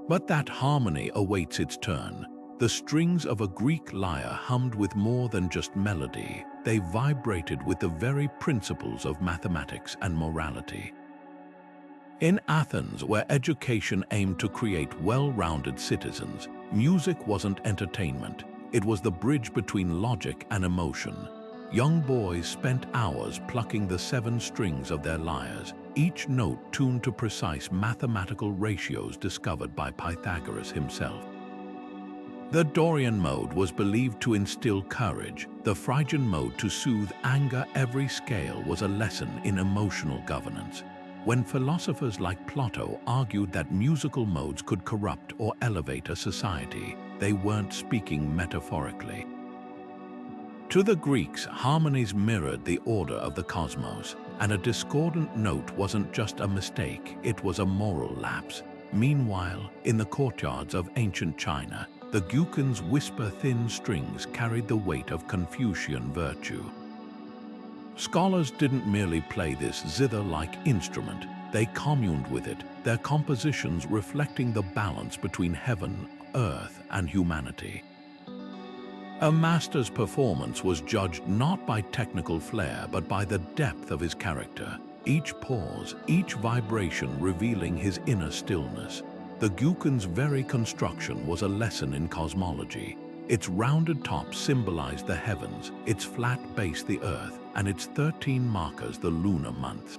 But that harmony awaits its turn. The strings of a Greek lyre hummed with more than just melody, they vibrated with the very principles of mathematics and morality. In Athens, where education aimed to create well-rounded citizens, music wasn't entertainment, it was the bridge between logic and emotion. Young boys spent hours plucking the 7 strings of their lyres, each note tuned to precise mathematical ratios discovered by Pythagoras himself. The Dorian mode was believed to instill courage, the Phrygian mode to soothe anger. Every scale was a lesson in emotional governance. When philosophers like Plato argued that musical modes could corrupt or elevate a society, they weren't speaking metaphorically. To the Greeks, harmonies mirrored the order of the cosmos, and a discordant note wasn't just a mistake, it was a moral lapse. Meanwhile, in the courtyards of ancient China, the gurukuls' whisper-thin strings carried the weight of Confucian virtue. Scholars didn't merely play this zither-like instrument, they communed with it, their compositions reflecting the balance between heaven, earth, and humanity. A master's performance was judged not by technical flair but by the depth of his character, each pause, each vibration revealing his inner stillness. The gurukul's very construction was a lesson in cosmology. Its rounded top symbolized the heavens, its flat base the earth, and its 13 markers the lunar months.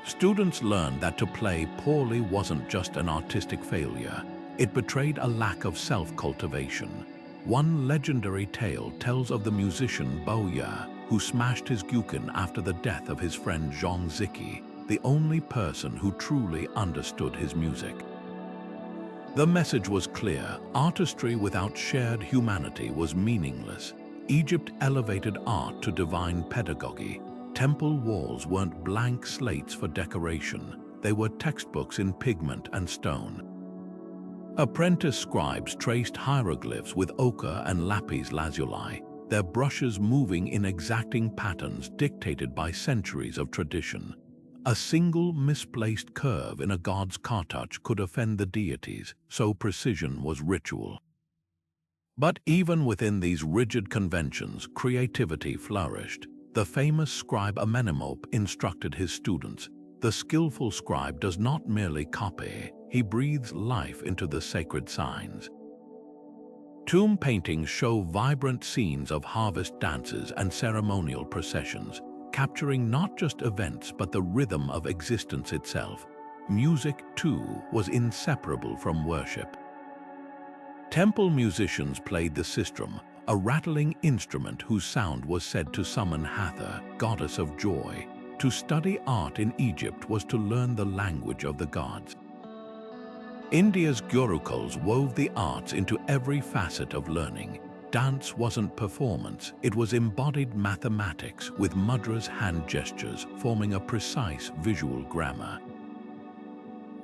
Students learned that to play poorly wasn't just an artistic failure, it betrayed a lack of self-cultivation. One legendary tale tells of the musician Boya, who smashed his gurukul after the death of his friend Zhang Ziki, the only person who truly understood his music. The message was clear: artistry without shared humanity was meaningless. Egypt elevated art to divine pedagogy. Temple walls weren't blank slates for decoration, they were textbooks in pigment and stone. Apprentice scribes traced hieroglyphs with ochre and lapis lazuli, their brushes moving in exacting patterns dictated by centuries of tradition. A single misplaced curve in a god's cartouche could offend the deities, so precision was ritual. But even within these rigid conventions, creativity flourished. The famous scribe Amenemop instructed his students, The skillful scribe does not merely copy, he breathes life into the sacred signs. Tomb paintings show vibrant scenes of harvest dances and ceremonial processions, capturing not just events but the rhythm of existence itself. Music, too, was inseparable from worship. Temple musicians played the sistrum, a rattling instrument whose sound was said to summon Hathor, goddess of joy. To study art in Egypt was to learn the language of the gods. India's gurukuls wove the arts into every facet of learning. Dance wasn't performance, it was embodied mathematics with mudras hand gestures forming a precise visual grammar.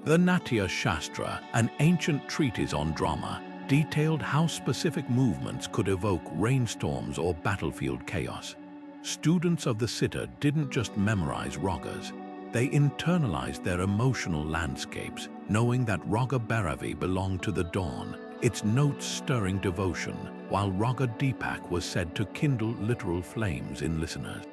The Natya Shastra, an ancient treatise on drama, detailed how specific movements could evoke rainstorms or battlefield chaos. Students of the sitar didn't just memorize ragas, they internalized their emotional landscapes, knowing that Raga Bhairavi belonged to the dawn, its notes stirring devotion, while Raga Deepak was said to kindle literal flames in listeners.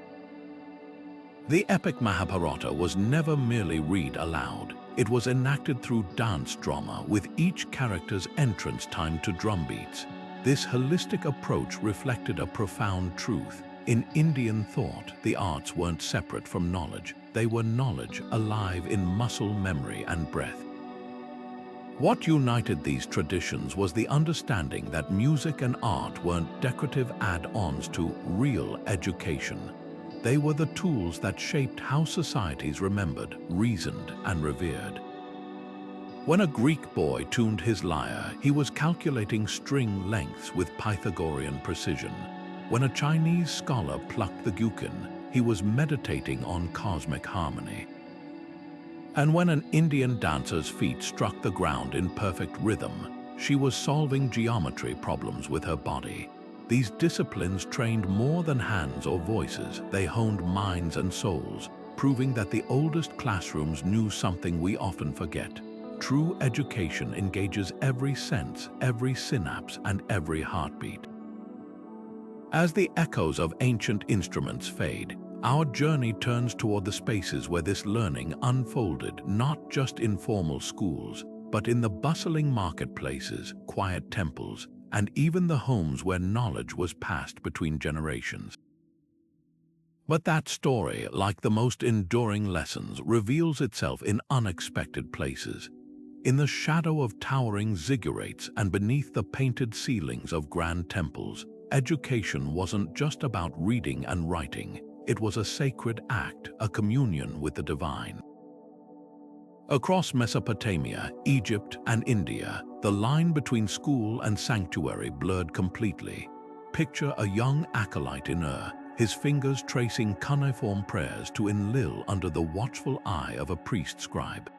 The epic Mahabharata was never merely read aloud. It was enacted through dance drama, with each character's entrance timed to drumbeats. This holistic approach reflected a profound truth. In Indian thought, the arts weren't separate from knowledge. They were knowledge alive in muscle memory and breath. What united these traditions was the understanding that music and art weren't decorative add-ons to real education. They were the tools that shaped how societies remembered, reasoned, and revered. When a Greek boy tuned his lyre, he was calculating string lengths with Pythagorean precision. When a Chinese scholar plucked the guqin, he was meditating on cosmic harmony. And when an Indian dancer's feet struck the ground in perfect rhythm, she was solving geometry problems with her body. These disciplines trained more than hands or voices, they honed minds and souls, proving that the oldest classrooms knew something we often forget. True education engages every sense, every synapse, and every heartbeat. As the echoes of ancient instruments fade, our journey turns toward the spaces where this learning unfolded, not just in formal schools, but in the bustling marketplaces, quiet temples, and even the homes where knowledge was passed between generations. But that story, like the most enduring lessons, reveals itself in unexpected places. In the shadow of towering ziggurats and beneath the painted ceilings of grand temples, education wasn't just about reading and writing. It was a sacred act, a communion with the divine. Across Mesopotamia, Egypt, and India, the line between school and sanctuary blurred completely. Picture a young acolyte in his fingers tracing cuneiform prayers to enlil under the watchful eye of a priest scribe.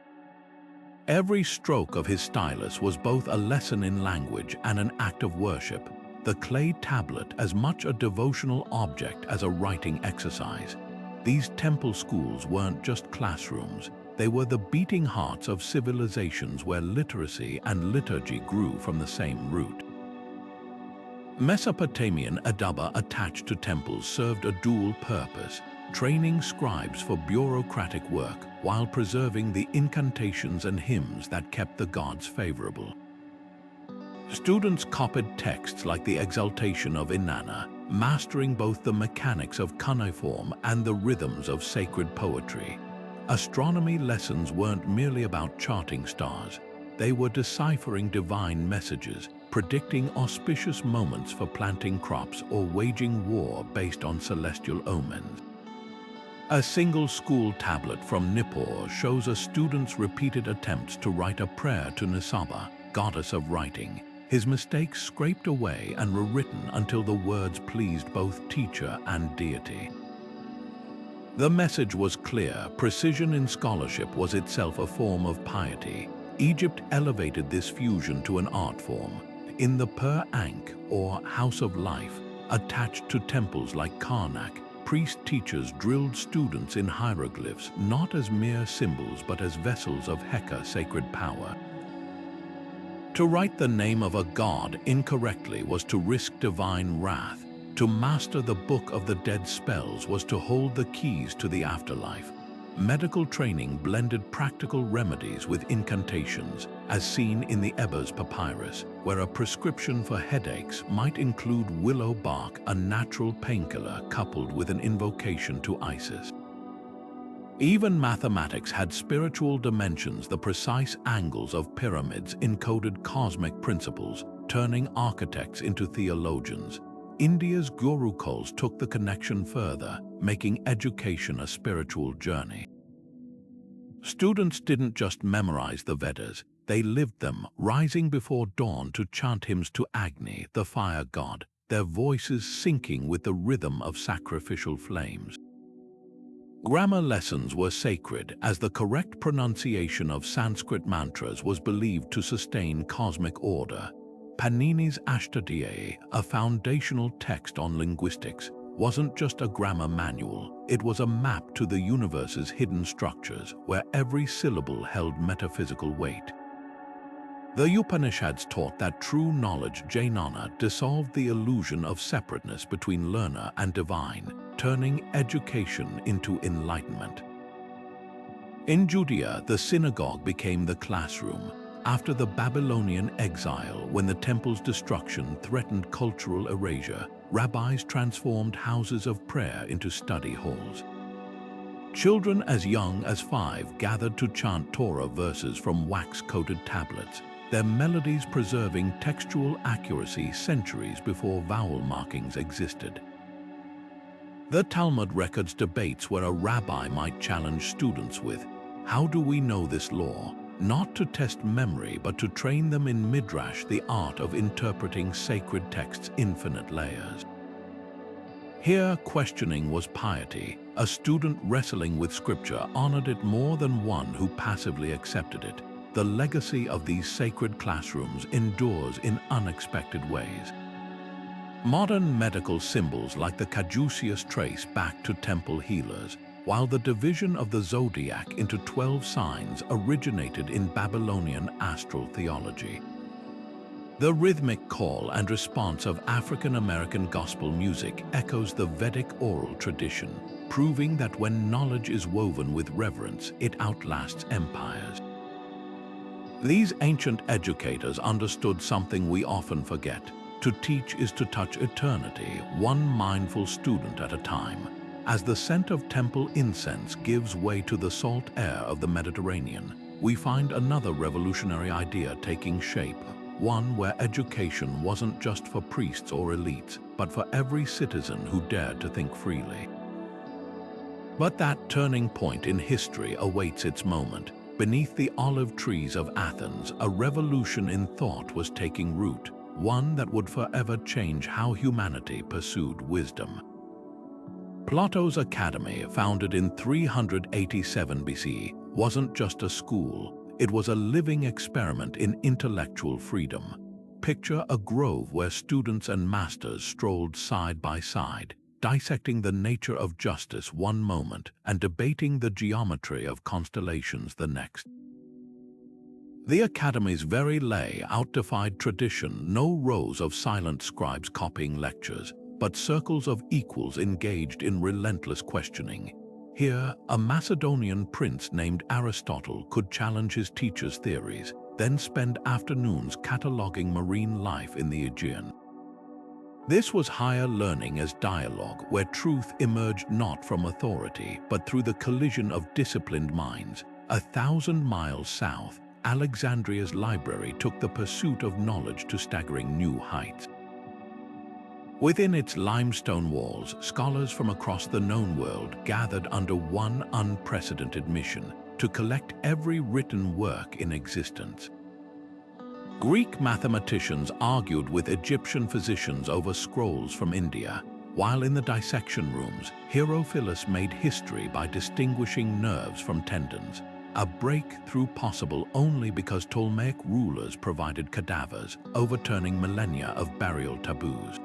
Every stroke of his stylus was both a lesson in language and an act of worship, the clay tablet as much a devotional object as a writing exercise. These temple schools weren't just classrooms, they were the beating hearts of civilizations where literacy and liturgy grew from the same root. Mesopotamian adaba attached to temples served a dual purpose, training scribes for bureaucratic work while preserving the incantations and hymns that kept the gods favorable. Students copied texts like the Exaltation of Inanna, mastering both the mechanics of cuneiform and the rhythms of sacred poetry. Astronomy lessons weren't merely about charting stars. They were deciphering divine messages, predicting auspicious moments for planting crops or waging war based on celestial omens. A single school tablet from Nippur shows a student's repeated attempts to write a prayer to Nisaba, goddess of writing. His mistakes scraped away and rewritten until the words pleased both teacher and deity. The message was clear. Precision in scholarship was itself a form of piety. Egypt elevated this fusion to an art form. In the Per-Ankh, or House of Life, attached to temples like Karnak, priest-teachers drilled students in hieroglyphs not as mere symbols but as vessels of Heka sacred power. To write the name of a god incorrectly was to risk divine wrath. To master the Book of the Dead spells was to hold the keys to the afterlife. medical training blended practical remedies with incantations, as seen in the Ebers Papyrus, where a prescription for headaches might include willow bark, a natural painkiller coupled with an invocation to Isis. Even mathematics had spiritual dimensions. The precise angles of pyramids encoded cosmic principles, turning architects into theologians. India's gurukuls took the connection further, making education a spiritual journey. Students didn't just memorize the Vedas, they lived them, rising before dawn to chant hymns to Agni, the fire god, their voices syncing with the rhythm of sacrificial flames. Grammar lessons were sacred, as the correct pronunciation of Sanskrit mantras was believed to sustain cosmic order. Panini's Ashtadhyayi, a foundational text on linguistics, wasn't just a grammar manual, it was a map to the universe's hidden structures, where every syllable held metaphysical weight. The Upanishads taught that true knowledge, jnana, dissolved the illusion of separateness between learner and divine, turning education into enlightenment. In Judea, the synagogue became the classroom. After the Babylonian exile, when the temple's destruction threatened cultural erasure, rabbis transformed houses of prayer into study halls. Children as young as 5 gathered to chant Torah verses from wax-coated tablets, their melodies preserving textual accuracy centuries before vowel markings existed. The Talmud records debates where a rabbi might challenge students with, "How do we know this law?" Not to test memory, but to train them in midrash, the art of interpreting sacred texts' infinite layers. Here, questioning was piety. A student wrestling with scripture honored it more than one who passively accepted it. The legacy of these sacred classrooms endures in unexpected ways. Modern medical symbols like the caduceus trace back to temple healers, while the division of the zodiac into 12 signs originated in Babylonian astral theology. The rhythmic call and response of African American gospel music echoes the Vedic oral tradition, proving that when knowledge is woven with reverence, it outlasts empires. These ancient educators understood something we often forget. To teach is to touch eternity, one mindful student at a time. As the scent of temple incense gives way to the salt air of the Mediterranean, we find another revolutionary idea taking shape, one where education wasn't just for priests or elites, but for every citizen who dared to think freely. But that turning point in history awaits its moment. Beneath the olive trees of Athens, a revolution in thought was taking root, one that would forever change how humanity pursued wisdom. Plato's Academy, founded in 387 BC, wasn't just a school, it was a living experiment in intellectual freedom. Picture a grove where students and masters strolled side by side, dissecting the nature of justice one moment and debating the geometry of constellations the next. The Academy's very layout defied tradition, no rows of silent scribes copying lectures, but circles of equals engaged in relentless questioning. Here, a Macedonian prince named Aristotle could challenge his teacher's theories, then spend afternoons cataloging marine life in the Aegean. This was higher learning as dialogue, where truth emerged not from authority, but through the collision of disciplined minds. 1,000 miles south, Alexandria's library took the pursuit of knowledge to staggering new heights. Within its limestone walls, scholars from across the known world gathered under one unprecedented mission: to collect every written work in existence. Greek mathematicians argued with Egyptian physicians over scrolls from India, while in the dissection rooms, Herophilus made history by distinguishing nerves from tendons, a breakthrough possible only because Ptolemaic rulers provided cadavers, overturning millennia of burial taboos.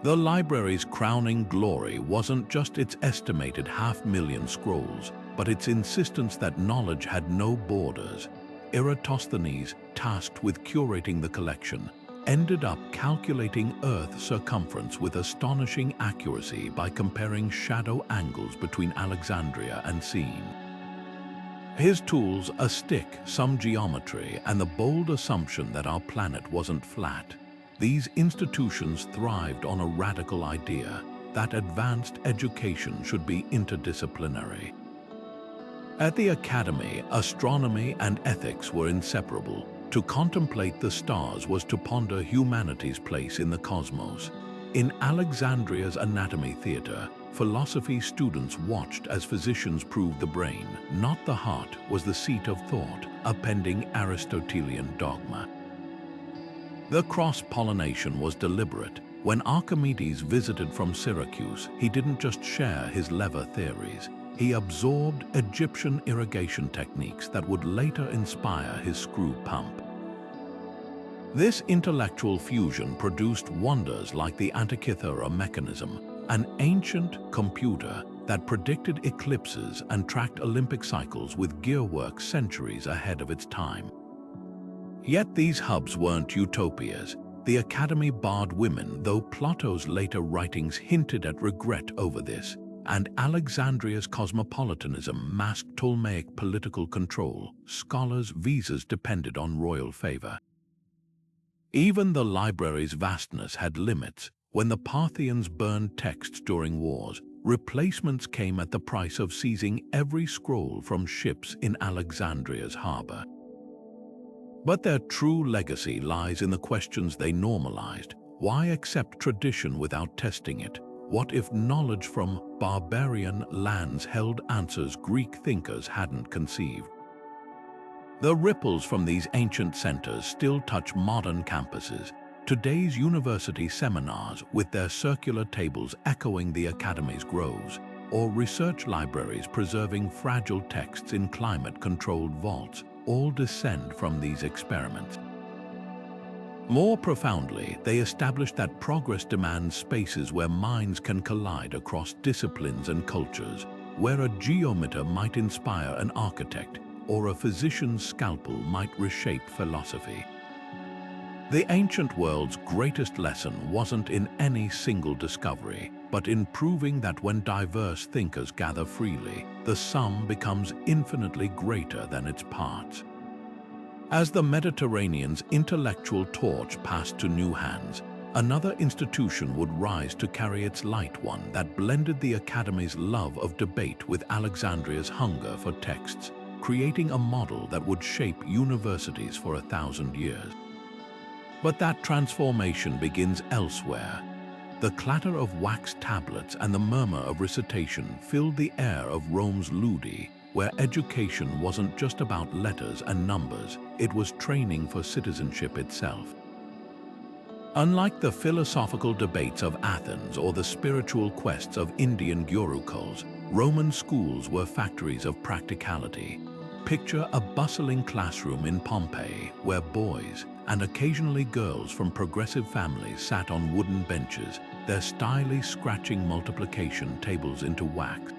The library's crowning glory wasn't just its estimated 500,000 scrolls, but its insistence that knowledge had no borders. Eratosthenes, tasked with curating the collection, ended up calculating Earth's circumference with astonishing accuracy by comparing shadow angles between Alexandria and Scene. His tools, a stick, some geometry, and the bold assumption that our planet wasn't flat. These institutions thrived on a radical idea that advanced education should be interdisciplinary. At the Academy, astronomy and ethics were inseparable. To contemplate the stars was to ponder humanity's place in the cosmos. In Alexandria's anatomy theater, philosophy students watched as physicians proved the brain, not the heart, was the seat of thought, appending Aristotelian dogma. The cross-pollination was deliberate. When Archimedes visited from Syracuse, he didn't just share his lever theories. He absorbed Egyptian irrigation techniques that would later inspire his screw pump. This intellectual fusion produced wonders like the Antikythera mechanism, an ancient computer that predicted eclipses and tracked Olympic cycles with gearwork centuries ahead of its time. Yet these hubs weren't utopias. The Academy barred women, though Plato's later writings hinted at regret over this, and Alexandria's cosmopolitanism masked Ptolemaic political control. Scholars' visas depended on royal favor. Even the library's vastness had limits. When the Parthians burned texts during wars, replacements came at the price of seizing every scroll from ships in Alexandria's harbor. But their true legacy lies in the questions they normalized. Why accept tradition without testing it? What if knowledge from barbarian lands held answers Greek thinkers hadn't conceived? The ripples from these ancient centers still touch modern campuses. Today's university seminars, with their circular tables echoing the Academy's groves, or research libraries preserving fragile texts in climate-controlled vaults, all descend from these experiments. More profoundly, they establish that progress demands spaces where minds can collide across disciplines and cultures, where a geometer might inspire an architect, or a physician's scalpel might reshape philosophy. The ancient world's greatest lesson wasn't in any single discovery, but in proving that when diverse thinkers gather freely, the sum becomes infinitely greater than its parts. As the Mediterranean's intellectual torch passed to new hands, another institution would rise to carry its light, one that blended the Academy's love of debate with Alexandria's hunger for texts, creating a model that would shape universities for 1,000 years. But that transformation begins elsewhere. The clatter of wax tablets and the murmur of recitation filled the air of Rome's Ludi, where education wasn't just about letters and numbers, it was training for citizenship itself. Unlike the philosophical debates of Athens or the spiritual quests of Indian gurukuls, Roman schools were factories of practicality. Picture a bustling classroom in Pompeii where boys, and occasionally girls from progressive families, sat on wooden benches, their stylish scratching multiplication tables into wax.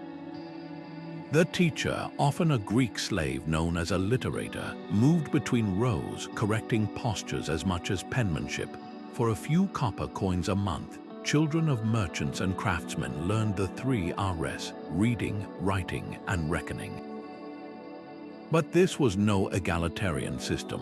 The teacher, often a Greek slave known as a literator, moved between rows, correcting postures as much as penmanship. For a few copper coins a month, children of merchants and craftsmen learned the 3 Rs: reading, writing, and reckoning. But this was no egalitarian system.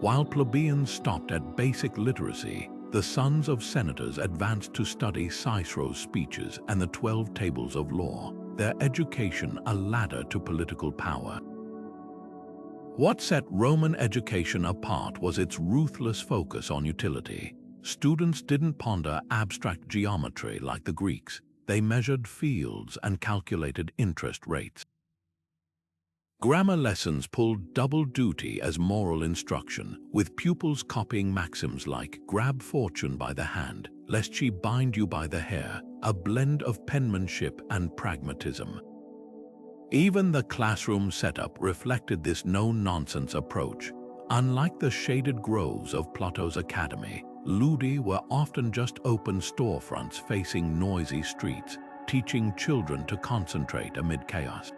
While plebeians stopped at basic literacy, the sons of senators advanced to study Cicero's speeches and the 12 tables of law, their education a ladder to political power. What set Roman education apart was its ruthless focus on utility. Students didn't ponder abstract geometry like the Greeks. They measured fields and calculated interest rates. Grammar lessons pulled double duty as moral instruction, with pupils copying maxims like "grab fortune by the hand, lest she bind you by the hair," a blend of penmanship and pragmatism. Even the classroom setup reflected this no-nonsense approach. Unlike the shaded groves of Plato's Academy, Ludi were often just open storefronts facing noisy streets, teaching children to concentrate amid chaos.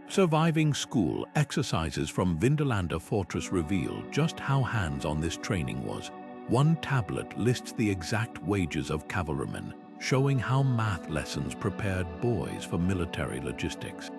Surviving school exercises from Vindolanda Fortress reveal just how hands-on this training was. One tablet lists the exact wages of cavalrymen, showing how math lessons prepared boys for military logistics.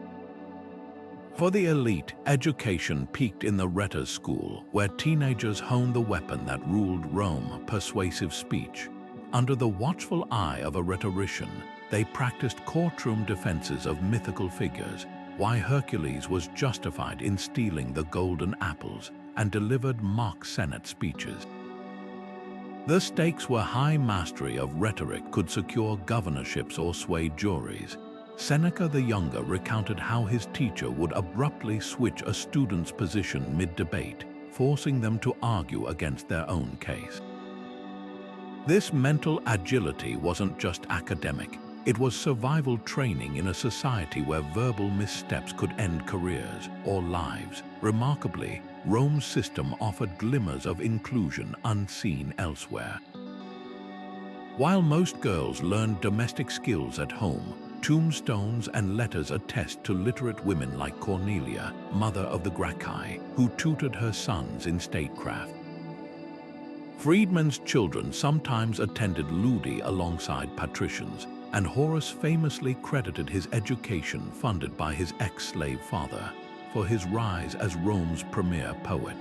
For the elite, education peaked in the rhetor school, where teenagers honed the weapon that ruled Rome, persuasive speech. Under the watchful eye of a rhetorician, they practiced courtroom defenses of mythical figures, why Hercules was justified in stealing the golden apples, and delivered mock Senate speeches. The stakes were high. Mastery of rhetoric could secure governorships or sway juries. Seneca the Younger recounted how his teacher would abruptly switch a student's position mid-debate, forcing them to argue against their own case. This mental agility wasn't just academic, it was survival training in a society where verbal missteps could end careers or lives. Remarkably, Rome's system offered glimmers of inclusion unseen elsewhere. While most girls learned domestic skills at home, tombstones and letters attest to literate women like Cornelia, mother of the Gracchi, who tutored her sons in statecraft. Freedmen's children sometimes attended Ludi alongside patricians, and Horace famously credited his education funded by his ex-slave father for his rise as Rome's premier poet.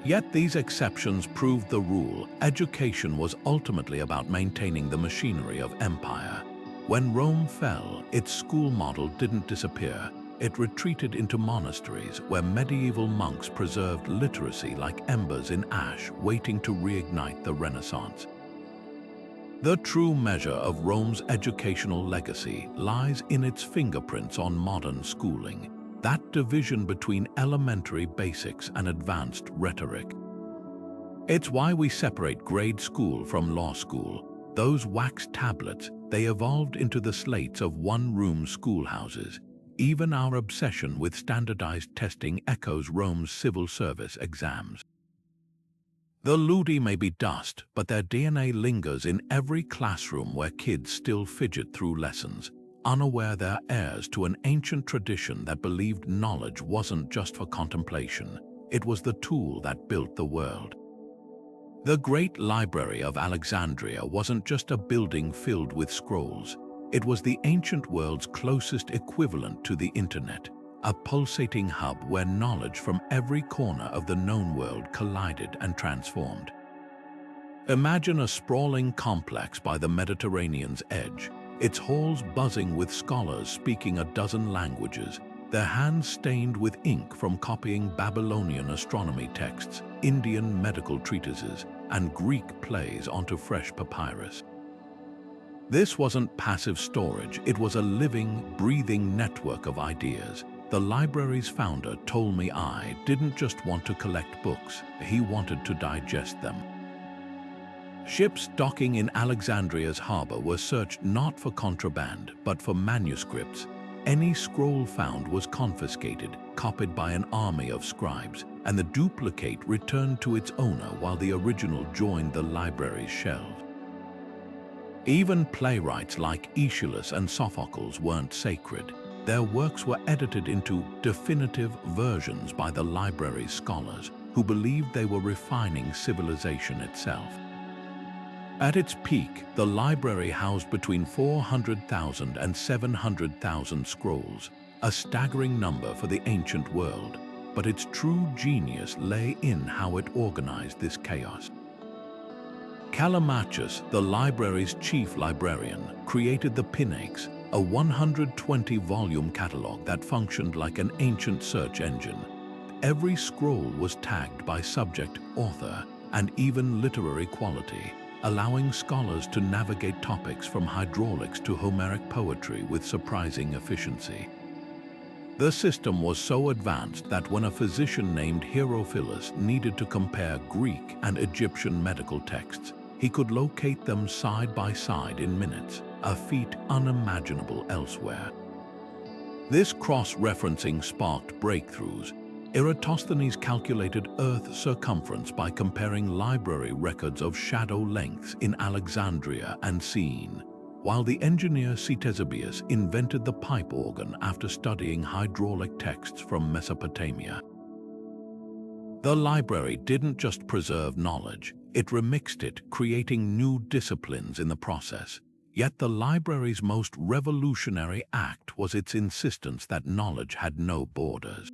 Yet these exceptions proved the rule. Education was ultimately about maintaining the machinery of empire. When Rome fell, its school model didn't disappear. It retreated into monasteries where medieval monks preserved literacy like embers in ash, waiting to reignite the Renaissance. The true measure of Rome's educational legacy lies in its fingerprints on modern schooling, that division between elementary basics and advanced rhetoric. It's why we separate grade school from law school. Those wax tablets, they evolved into the slates of one-room schoolhouses. Even our obsession with standardized testing echoes Rome's civil service exams. The Ludi may be dust, but their DNA lingers in every classroom where kids still fidget through lessons, unaware they're heirs to an ancient tradition that believed knowledge wasn't just for contemplation, it was the tool that built the world. The great Library of Alexandria wasn't just a building filled with scrolls. It was the ancient world's closest equivalent to the internet, a pulsating hub where knowledge from every corner of the known world collided and transformed. Imagine a sprawling complex by the Mediterranean's edge, its halls buzzing with scholars speaking a dozen languages, their hands stained with ink from copying Babylonian astronomy texts, Indian medical treatises, and Greek plays onto fresh papyrus. This wasn't passive storage, it was a living, breathing network of ideas. The library's founder told me I didn't just want to collect books, he wanted to digest them. Ships docking in Alexandria's harbor were searched not for contraband, but for manuscripts. Any scroll found was confiscated, copied by an army of scribes, and the duplicate returned to its owner while the original joined the library's shelves. Even playwrights like Aeschylus and Sophocles weren't sacred. Their works were edited into definitive versions by the library's scholars, who believed they were refining civilization itself. At its peak, the library housed between 400,000 and 700,000 scrolls, a staggering number for the ancient world, but its true genius lay in how it organized this chaos. Callimachus, the library's chief librarian, created the Pinax, a 120-volume catalog that functioned like an ancient search engine. Every scroll was tagged by subject, author, and even literary quality, allowing scholars to navigate topics from hydraulics to Homeric poetry with surprising efficiency. The system was so advanced that when a physician named Herophilus needed to compare Greek and Egyptian medical texts, he could locate them side by side in minutes, a feat unimaginable elsewhere. This cross-referencing sparked breakthroughs. Eratosthenes calculated Earth's circumference by comparing library records of shadow lengths in Alexandria and Syene, while the engineer Ctesibius invented the pipe organ after studying hydraulic texts from Mesopotamia. The library didn't just preserve knowledge, It remixed it, creating new disciplines in the process. Yet the library's most revolutionary act was its insistence that knowledge had no borders.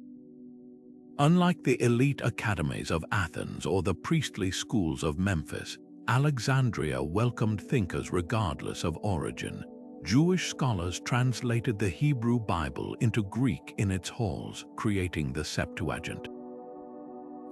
Unlike the elite academies of Athens or the priestly schools of Memphis, Alexandria welcomed thinkers regardless of origin. Jewish scholars translated the Hebrew Bible into Greek in its halls, creating the Septuagint.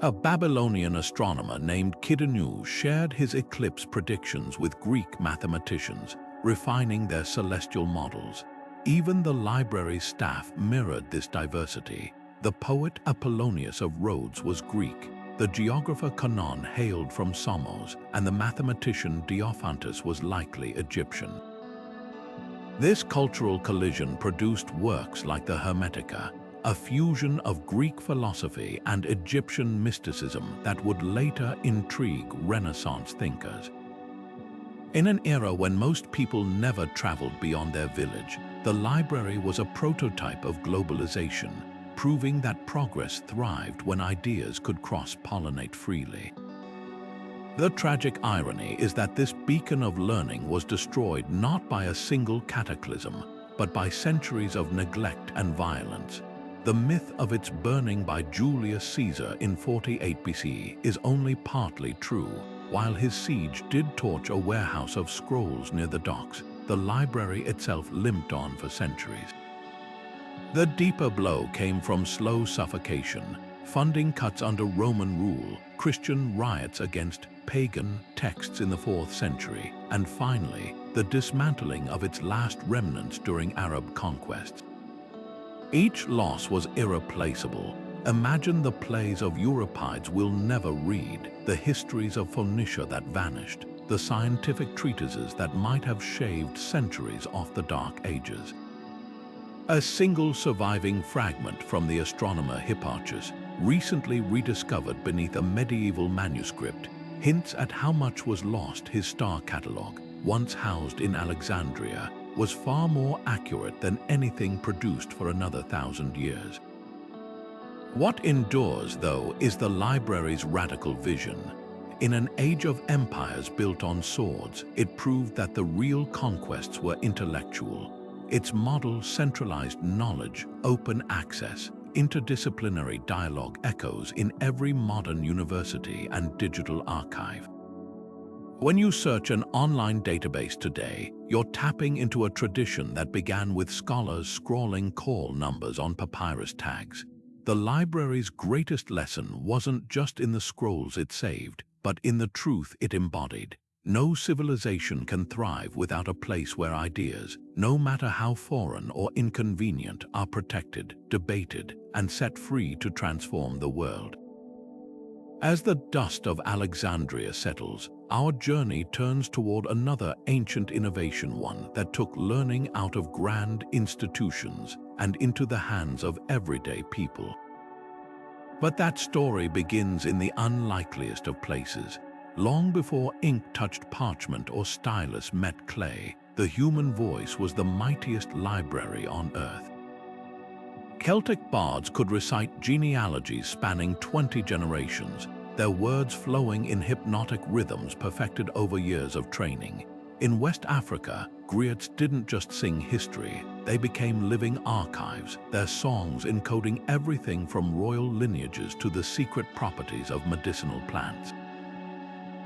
A Babylonian astronomer named Kidanu shared his eclipse predictions with Greek mathematicians, refining their celestial models. Even the library's staff mirrored this diversity. The poet Apollonius of Rhodes was Greek, the geographer Conon hailed from Samos, and the mathematician Diophantus was likely Egyptian. This cultural collision produced works like the Hermetica, a fusion of Greek philosophy and Egyptian mysticism that would later intrigue Renaissance thinkers. In an era when most people never traveled beyond their village, the library was a prototype of globalization, proving that progress thrived when ideas could cross-pollinate freely. The tragic irony is that this beacon of learning was destroyed not by a single cataclysm, but by centuries of neglect and violence. The myth of its burning by Julius Caesar in 48 BC is only partly true. While his siege did torch a warehouse of scrolls near the docks, the library itself limped on for centuries. The deeper blow came from slow suffocation, funding cuts under Roman rule, Christian riots against pagan texts in the 4th century, and finally, the dismantling of its last remnants during Arab conquests. Each loss was irreplaceable. Imagine the plays of Euripides we'll never read, the histories of Phoenicia that vanished, the scientific treatises that might have shaved centuries off the Dark Ages. A single surviving fragment from the astronomer Hipparchus, recently rediscovered beneath a medieval manuscript, hints at how much was lost. His star catalogue, once housed in Alexandria, was far more accurate than anything produced for another 1,000 years. What endures, though, is the library's radical vision. In an age of empires built on swords, it proved that the real conquests were intellectual. Its model centralized knowledge, open access, interdisciplinary dialogue echoes in every modern university and digital archive. When you search an online database today, you're tapping into a tradition that began with scholars scrawling call numbers on papyrus tags. The library's greatest lesson wasn't just in the scrolls it saved, but in the truth it embodied. No civilization can thrive without a place where ideas, no matter how foreign or inconvenient, are protected, debated, and set free to transform the world. As the dust of Alexandria settles, our journey turns toward another ancient innovation, one that took learning out of grand institutions and into the hands of everyday people. But that story begins in the unlikeliest of places. Long before ink touched parchment or stylus met clay, the human voice was the mightiest library on earth. Celtic bards could recite genealogies spanning 20 generations, their words flowing in hypnotic rhythms perfected over years of training. In West Africa, griots didn't just sing history, they became living archives, their songs encoding everything from royal lineages to the secret properties of medicinal plants.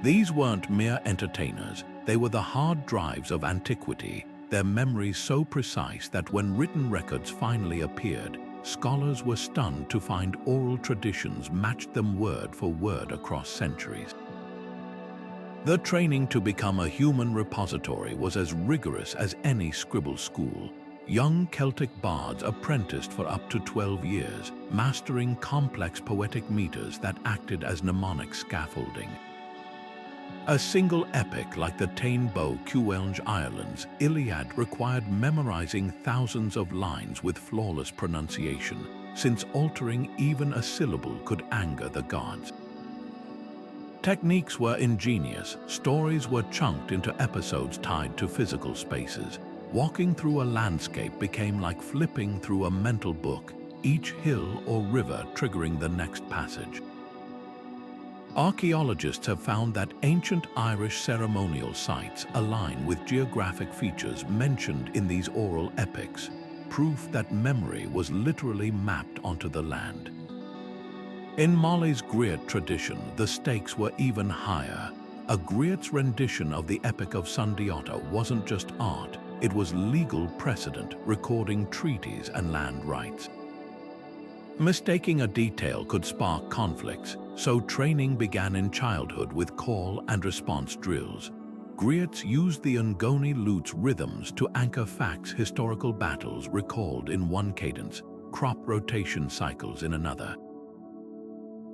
These weren't mere entertainers, they were the hard drives of antiquity, their memories so precise that when written records finally appeared, scholars were stunned to find oral traditions matched them word for word across centuries. The training to become a human repository was as rigorous as any scribble school. Young Celtic bards apprenticed for up to 12 years, mastering complex poetic meters that acted as mnemonic scaffolding. A single epic like the Táin Bo Cúailnge Ireland's Iliad required memorizing thousands of lines with flawless pronunciation, since altering even a syllable could anger the gods. Techniques were ingenious. Stories were chunked into episodes tied to physical spaces. Walking through a landscape became like flipping through a mental book, each hill or river triggering the next passage. Archaeologists have found that ancient Irish ceremonial sites align with geographic features mentioned in these oral epics, proof that memory was literally mapped onto the land. In Mali's griot tradition, the stakes were even higher. A griot's rendition of the Epic of Sundiata wasn't just art, it was legal precedent recording treaties and land rights. Mistaking a detail could spark conflicts, so training began in childhood with call and response drills. Griots used the Ngoni lute's rhythms to anchor facts, historical battles recalled in one cadence, crop rotation cycles in another.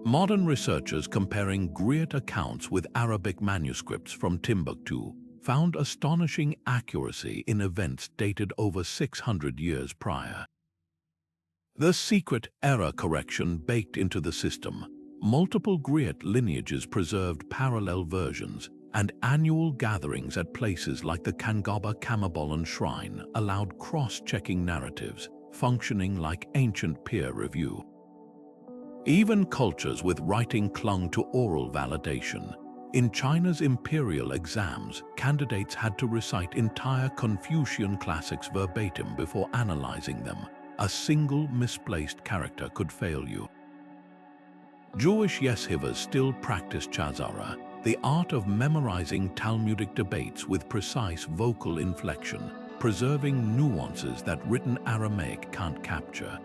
Modern researchers comparing griot accounts with Arabic manuscripts from Timbuktu found astonishing accuracy in events dated over 600 years prior. The secret error correction baked into the system, multiple griot lineages preserved parallel versions, and annual gatherings at places like the Kangoba Kamabolan Shrine allowed cross-checking narratives, functioning like ancient peer review. Even cultures with writing clung to oral validation. In China's imperial exams, candidates had to recite entire Confucian classics verbatim before analyzing them. A single misplaced character could fail you. Jewish yeshivas still practice chazara, the art of memorizing Talmudic debates with precise vocal inflection, preserving nuances that written Aramaic can't capture.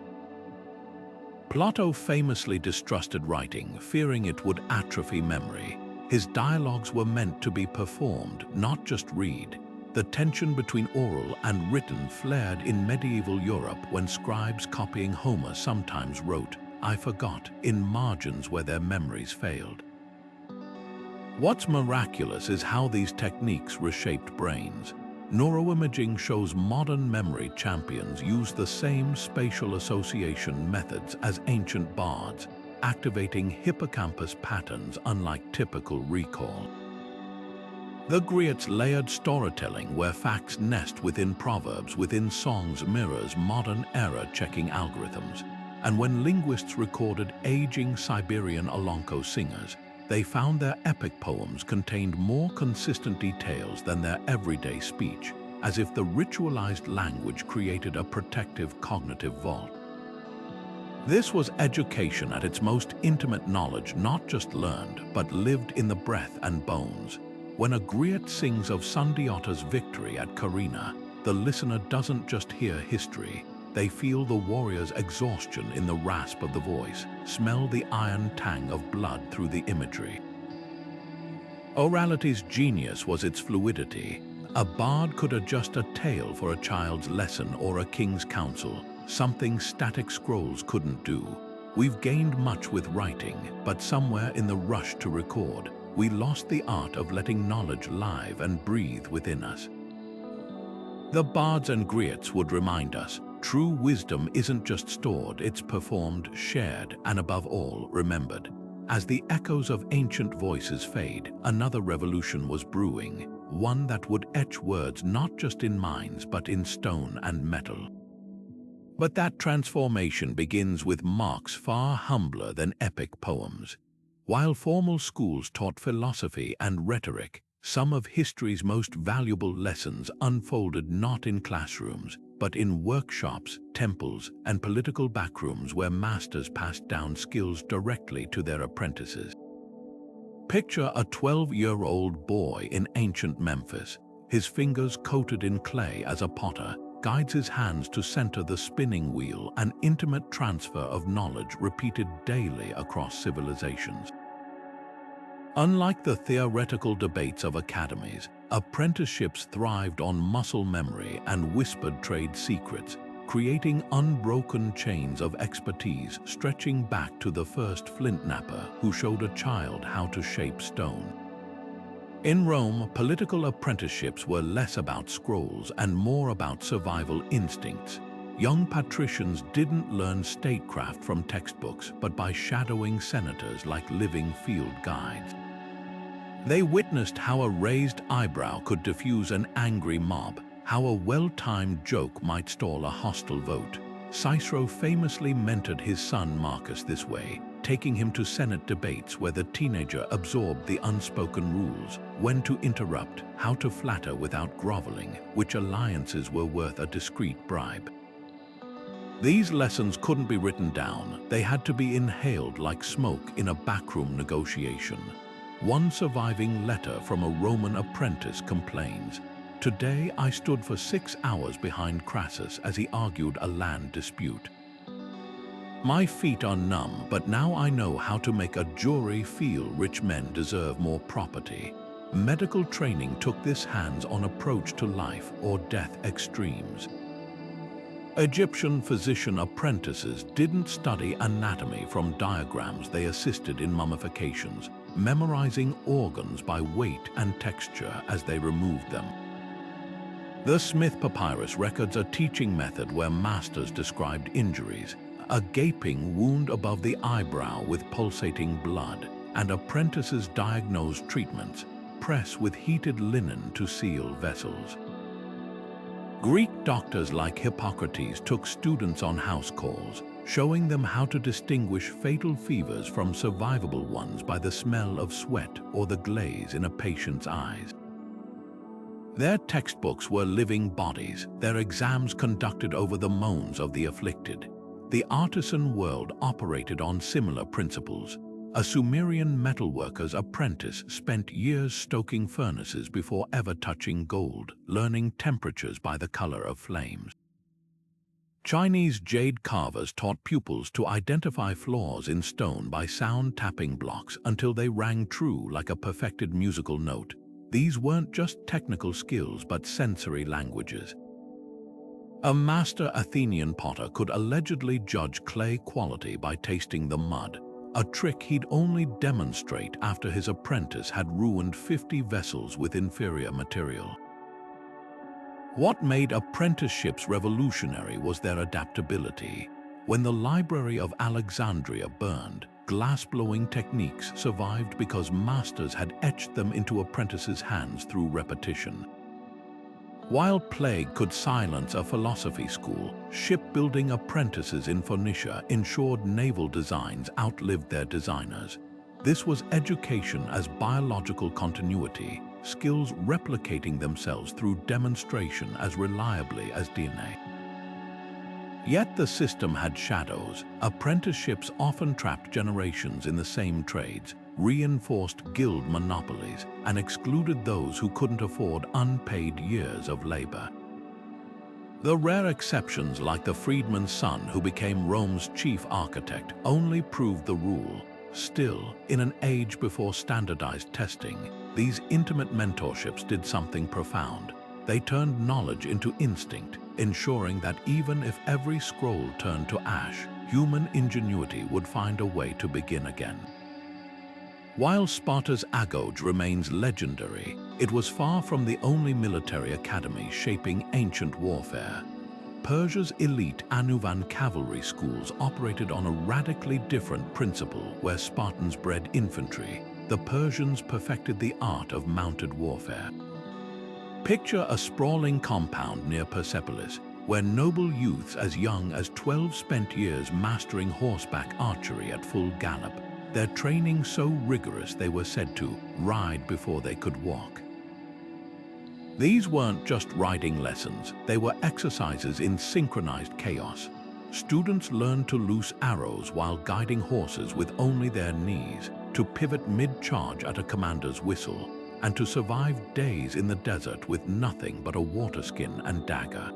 Plato famously distrusted writing, fearing it would atrophy memory. His dialogues were meant to be performed, not just read. The tension between oral and written flared in medieval Europe when scribes copying Homer sometimes wrote, "I forgot," in margins where their memories failed. What's miraculous is how these techniques reshaped brains. Neuroimaging shows modern memory champions use the same spatial association methods as ancient bards, activating hippocampus patterns unlike typical recall. The griot's layered storytelling, where facts nest within proverbs, within songs, mirrors modern error-checking algorithms. And when linguists recorded aging Siberian Alonko singers, they found their epic poems contained more consistent details than their everyday speech, as if the ritualized language created a protective cognitive vault. This was education at its most intimate, knowledge not just learned, but lived in the breath and bones. When a griot sings of Sundiata's victory at Karina, the listener doesn't just hear history, they feel the warrior's exhaustion in the rasp of the voice, smell the iron tang of blood through the imagery. Orality's genius was its fluidity. A bard could adjust a tale for a child's lesson or a king's counsel, something static scrolls couldn't do. We've gained much with writing, but somewhere in the rush to record, we lost the art of letting knowledge live and breathe within us. The bards and griots would remind us, true wisdom isn't just stored, it's performed, shared, and above all, remembered. As the echoes of ancient voices fade, another revolution was brewing, one that would etch words not just in minds but in stone and metal. But that transformation begins with marks far humbler than epic poems. While formal schools taught philosophy and rhetoric, some of history's most valuable lessons unfolded not in classrooms, but in workshops, temples, and political backrooms where masters passed down skills directly to their apprentices. Picture a 12-year-old boy in ancient Memphis, his fingers coated in clay as a potter, guides his hands to center the spinning wheel, an intimate transfer of knowledge repeated daily across civilizations. Unlike the theoretical debates of academies, apprenticeships thrived on muscle memory and whispered trade secrets, creating unbroken chains of expertise stretching back to the first flint knapper who showed a child how to shape stone. In Rome, political apprenticeships were less about scrolls and more about survival instincts. Young patricians didn't learn statecraft from textbooks, but by shadowing senators like living field guides. They witnessed how a raised eyebrow could diffuse an angry mob, how a well-timed joke might stall a hostile vote. Cicero famously mentored his son Marcus this way, taking him to Senate debates where the teenager absorbed the unspoken rules, when to interrupt, how to flatter without groveling, which alliances were worth a discreet bribe. These lessons couldn't be written down, they had to be inhaled like smoke in a backroom negotiation. One surviving letter from a Roman apprentice complains, "Today I stood for 6 hours behind Crassus as he argued a land dispute. My feet are numb, but now I know how to make a jury feel rich men deserve more property." Medical training took this hands-on approach to life or death extremes. Egyptian physician apprentices didn't study anatomy from diagrams, they assisted in mummifications, memorizing organs by weight and texture as they removed them. The Smith Papyrus records a teaching method where masters described injuries, a gaping wound above the eyebrow with pulsating blood, and apprentices diagnosed treatments, press with heated linen to seal vessels. Greek doctors like Hippocrates took students on house calls, showing them how to distinguish fatal fevers from survivable ones by the smell of sweat or the glaze in a patient's eyes. Their textbooks were living bodies, their exams conducted over the moans of the afflicted. The artisan world operated on similar principles. A Sumerian metalworker's apprentice spent years stoking furnaces before ever touching gold, learning temperatures by the color of flames. Chinese jade carvers taught pupils to identify flaws in stone by sound tapping blocks until they rang true like a perfected musical note. These weren't just technical skills but sensory languages. A master Athenian potter could allegedly judge clay quality by tasting the mud, a trick he'd only demonstrate after his apprentice had ruined 50 vessels with inferior material. What made apprenticeships revolutionary was their adaptability. When the Library of Alexandria burned, glass-blowing techniques survived because masters had etched them into apprentices' hands through repetition. While plague could silence a philosophy school, shipbuilding apprentices in Phoenicia ensured naval designs outlived their designers. This was education as biological continuity, skills replicating themselves through demonstration as reliably as DNA. Yet the system had shadows. Apprenticeships often trapped generations in the same trades, reinforced guild monopolies, and excluded those who couldn't afford unpaid years of labor. The rare exceptions, like the freedman's son who became Rome's chief architect, only proved the rule. Still, in an age before standardized testing, these intimate mentorships did something profound. They turned knowledge into instinct, ensuring that even if every scroll turned to ash, human ingenuity would find a way to begin again. While Sparta's Agoge remains legendary, it was far from the only military academy shaping ancient warfare. Persia's elite Anuvan cavalry schools operated on a radically different principle. Where Spartans bred infantry, the Persians perfected the art of mounted warfare. Picture a sprawling compound near Persepolis, where noble youths as young as 12 spent years mastering horseback archery at full gallop, their training so rigorous they were said to ride before they could walk. These weren't just riding lessons, they were exercises in synchronized chaos. Students learned to loose arrows while guiding horses with only their knees, to pivot mid-charge at a commander's whistle, and to survive days in the desert with nothing but a waterskin and dagger.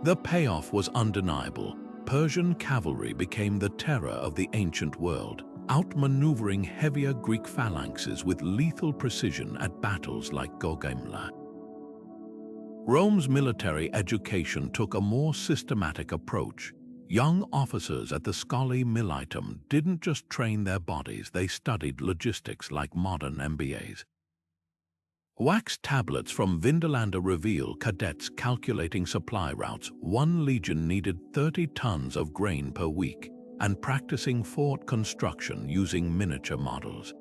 The payoff was undeniable. Persian cavalry became the terror of the ancient world, outmaneuvering heavier Greek phalanxes with lethal precision at battles like Gaugamela. Rome's military education took a more systematic approach. Young officers at the Scholae Militum didn't just train their bodies, they studied logistics like modern MBAs. Wax tablets from Vindolanda reveal cadets calculating supply routes. One legion needed 30 tons of grain per week, and practicing fort construction using miniature models.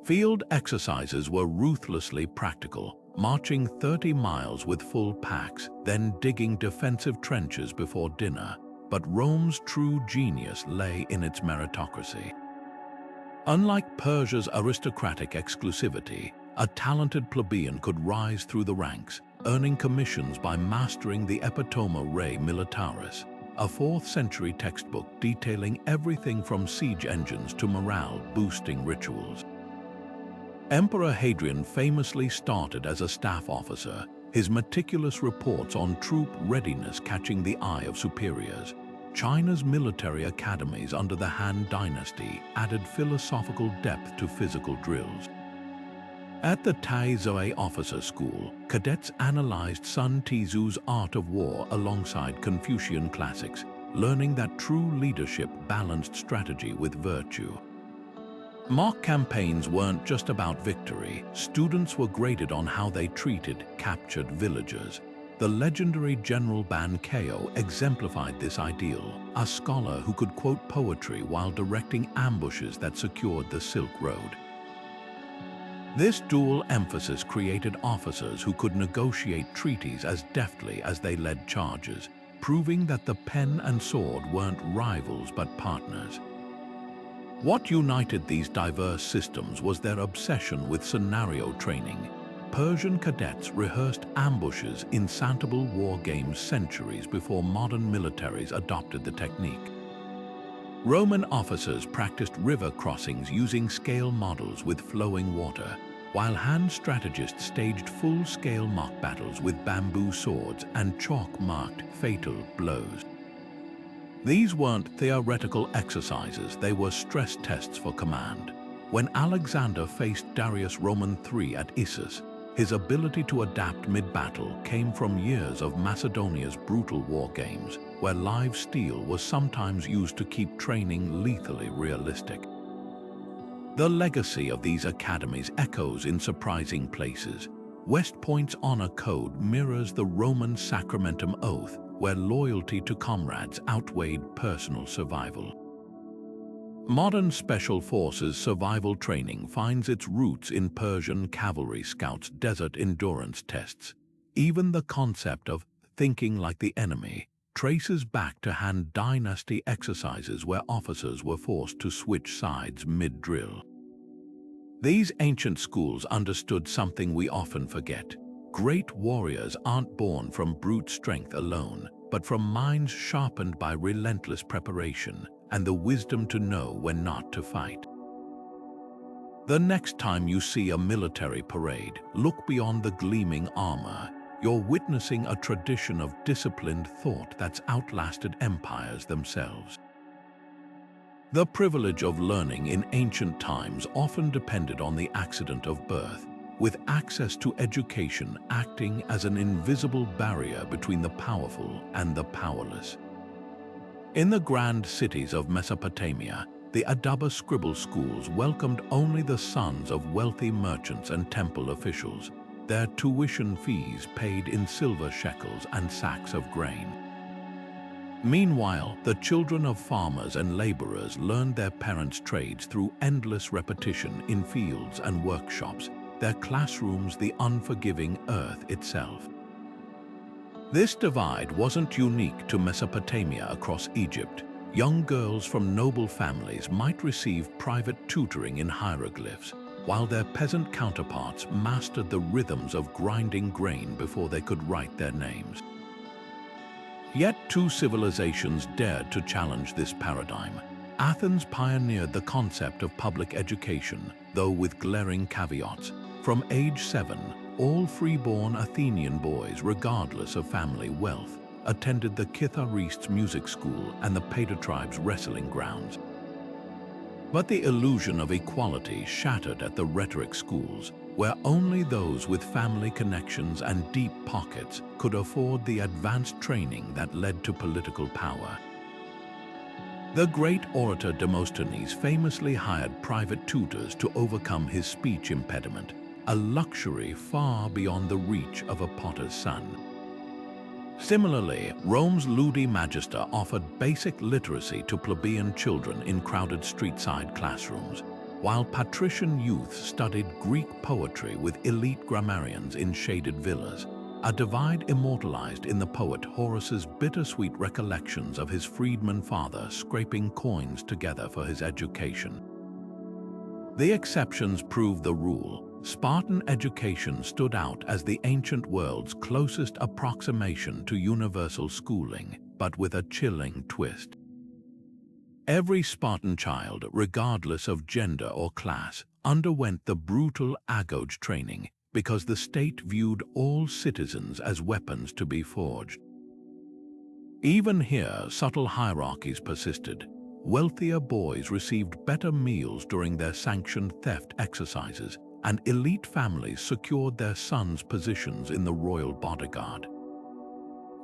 Field exercises were ruthlessly practical, marching 30 miles with full packs, then digging defensive trenches before dinner. but Rome's true genius lay in its meritocracy. Unlike Persia's aristocratic exclusivity, a talented plebeian could rise through the ranks, earning commissions by mastering the Epitoma Rei Militaris, a 4th century textbook detailing everything from siege engines to morale-boosting rituals. Emperor Hadrian famously started as a staff officer, his meticulous reports on troop readiness catching the eye of superiors. China's military academies under the Han Dynasty added philosophical depth to physical drills. At the Taizhou Officer School, cadets analyzed Sun Tzu's Art of War alongside Confucian classics, learning that true leadership balanced strategy with virtue. Mock campaigns weren't just about victory. Students were graded on how they treated captured villagers. The legendary General Ban Kao exemplified this ideal, a scholar who could quote poetry while directing ambushes that secured the Silk Road. This dual emphasis created officers who could negotiate treaties as deftly as they led charges, proving that the pen and sword weren't rivals but partners. What united these diverse systems was their obsession with scenario training. Persian cadets rehearsed ambushes in Santable war games centuries before modern militaries adopted the technique. Roman officers practiced river crossings using scale models with flowing water, while Han strategists staged full-scale mock battles with bamboo swords and chalk-marked fatal blows. These weren't theoretical exercises, they were stress tests for command. When Alexander faced Darius Roman III at Issus, his ability to adapt mid-battle came from years of Macedonia's brutal war games, where live steel was sometimes used to keep training lethally realistic. The legacy of these academies echoes in surprising places. West Point's honor code mirrors the Roman Sacramentum Oath, where loyalty to comrades outweighed personal survival. Modern Special Forces survival training finds its roots in Persian cavalry scouts' desert endurance tests. Even the concept of thinking like the enemy traces back to Han Dynasty exercises where officers were forced to switch sides mid-drill. These ancient schools understood something we often forget. Great warriors aren't born from brute strength alone, but from minds sharpened by relentless preparation and the wisdom to know when not to fight. The next time you see a military parade, look beyond the gleaming armor. You're witnessing a tradition of disciplined thought that's outlasted empires themselves. The privilege of learning in ancient times often depended on the accident of birth, with access to education acting as an invisible barrier between the powerful and the powerless. In the grand cities of Mesopotamia, the Adaba scribble schools welcomed only the sons of wealthy merchants and temple officials, their tuition fees paid in silver shekels and sacks of grain. Meanwhile, the children of farmers and laborers learned their parents' trades through endless repetition in fields and workshops, their classrooms the unforgiving earth itself. This divide wasn't unique to Mesopotamia. Across Egypt, young girls from noble families might receive private tutoring in hieroglyphs, while their peasant counterparts mastered the rhythms of grinding grain before they could write their names. Yet two civilizations dared to challenge this paradigm. Athens pioneered the concept of public education, though with glaring caveats. From age 7, all freeborn Athenian boys, regardless of family wealth, attended the Kitharistes music school and the Patatribes wrestling grounds. But the illusion of equality shattered at the rhetoric schools, where only those with family connections and deep pockets could afford the advanced training that led to political power. The great orator Demosthenes famously hired private tutors to overcome his speech impediment, a luxury far beyond the reach of a potter's son. Similarly, Rome's Ludi Magister offered basic literacy to plebeian children in crowded street-side classrooms, while patrician youth studied Greek poetry with elite grammarians in shaded villas. a divide immortalized in the poet Horace's bittersweet recollections of his freedman father scraping coins together for his education. The exceptions prove the rule. Spartan education stood out as the ancient world's closest approximation to universal schooling, but with a chilling twist. Every Spartan child, regardless of gender or class, underwent the brutal Agoge training because the state viewed all citizens as weapons to be forged. Even here, subtle hierarchies persisted. Wealthier boys received better meals during their sanctioned theft exercises, and elite families secured their sons' positions in the royal bodyguard.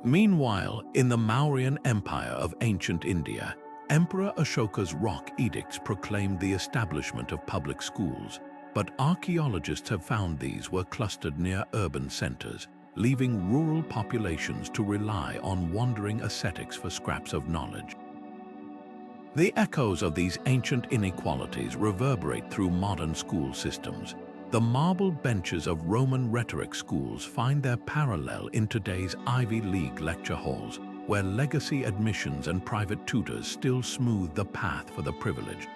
Meanwhile, in the Mauryan Empire of ancient India, Emperor Ashoka's rock edicts proclaimed the establishment of public schools, but archaeologists have found these were clustered near urban centers, leaving rural populations to rely on wandering ascetics for scraps of knowledge. The echoes of these ancient inequalities reverberate through modern school systems. The marble benches of Roman rhetoric schools find their parallel in today's Ivy League lecture halls, where legacy admissions and private tutors still smooth the path for the privileged.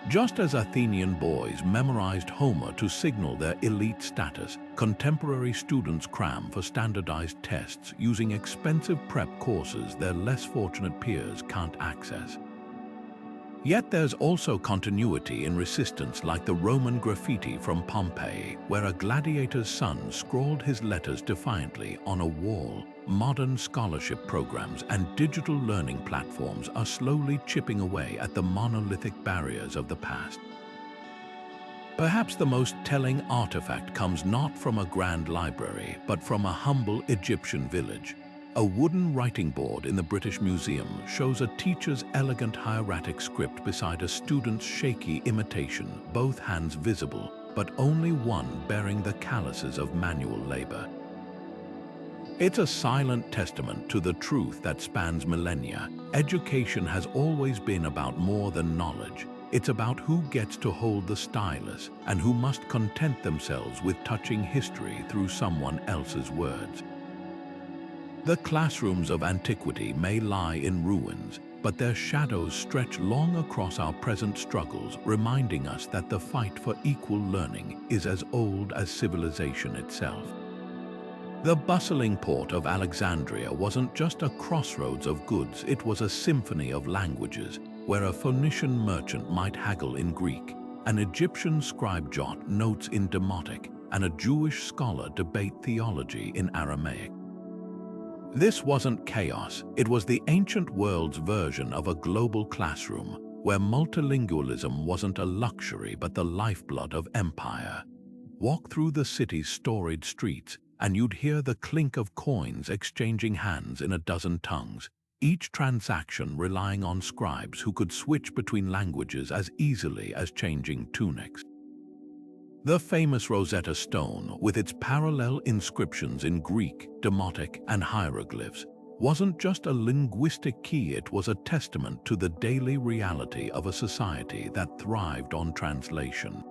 Just as Athenian boys memorized Homer to signal their elite status, contemporary students cram for standardized tests using expensive prep courses their less fortunate peers can't access. Yet there's also continuity in resistance, like the Roman graffiti from Pompeii, where a gladiator's son scrawled his letters defiantly on a wall. Modern scholarship programs and digital learning platforms are slowly chipping away at the monolithic barriers of the past. Perhaps the most telling artifact comes not from a grand library, but from a humble Egyptian village. A wooden writing board in the British Museum shows a teacher's elegant hieratic script beside a student's shaky imitation, both hands visible, but only one bearing the calluses of manual labor. It's a silent testament to the truth that spans millennia. Education has always been about more than knowledge. It's about who gets to hold the stylus and who must content themselves with touching history through someone else's words. The classrooms of antiquity may lie in ruins, but their shadows stretch long across our present struggles, reminding us that the fight for equal learning is as old as civilization itself. The bustling port of Alexandria wasn't just a crossroads of goods, it was a symphony of languages, where a Phoenician merchant might haggle in Greek, an Egyptian scribe jot notes in Demotic, and a Jewish scholar debate theology in Aramaic. This wasn't chaos, it was the ancient world's version of a global classroom, where multilingualism wasn't a luxury but the lifeblood of empire. Walk through the city's storied streets, and you'd hear the clink of coins exchanging hands in a dozen tongues, each transaction relying on scribes who could switch between languages as easily as changing tunics. The famous Rosetta Stone, with its parallel inscriptions in Greek, Demotic, and hieroglyphs, wasn't just a linguistic key, it was a testament to the daily reality of a society that thrived on translation.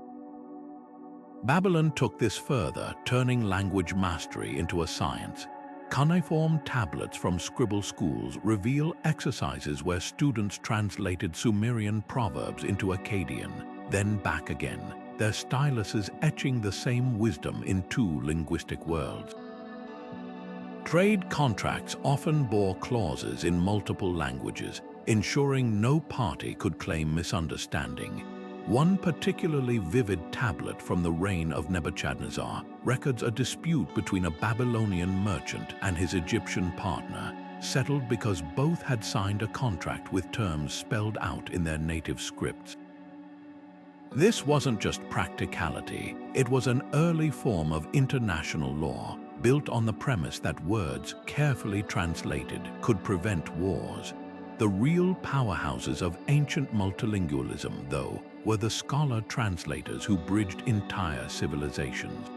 Babylon took this further, turning language mastery into a science. Cuneiform tablets from scribble schools reveal exercises where students translated Sumerian proverbs into Akkadian, then back again, their styluses etching the same wisdom in two linguistic worlds. Trade contracts often bore clauses in multiple languages, ensuring no party could claim misunderstanding. One particularly vivid tablet from the reign of Nebuchadnezzar records a dispute between a Babylonian merchant and his Egyptian partner, settled because both had signed a contract with terms spelled out in their native scripts. This wasn't just practicality, it was an early form of international law, built on the premise that words, carefully translated, could prevent wars. The real powerhouses of ancient multilingualism, though, were the scholar translators who bridged entire civilizations.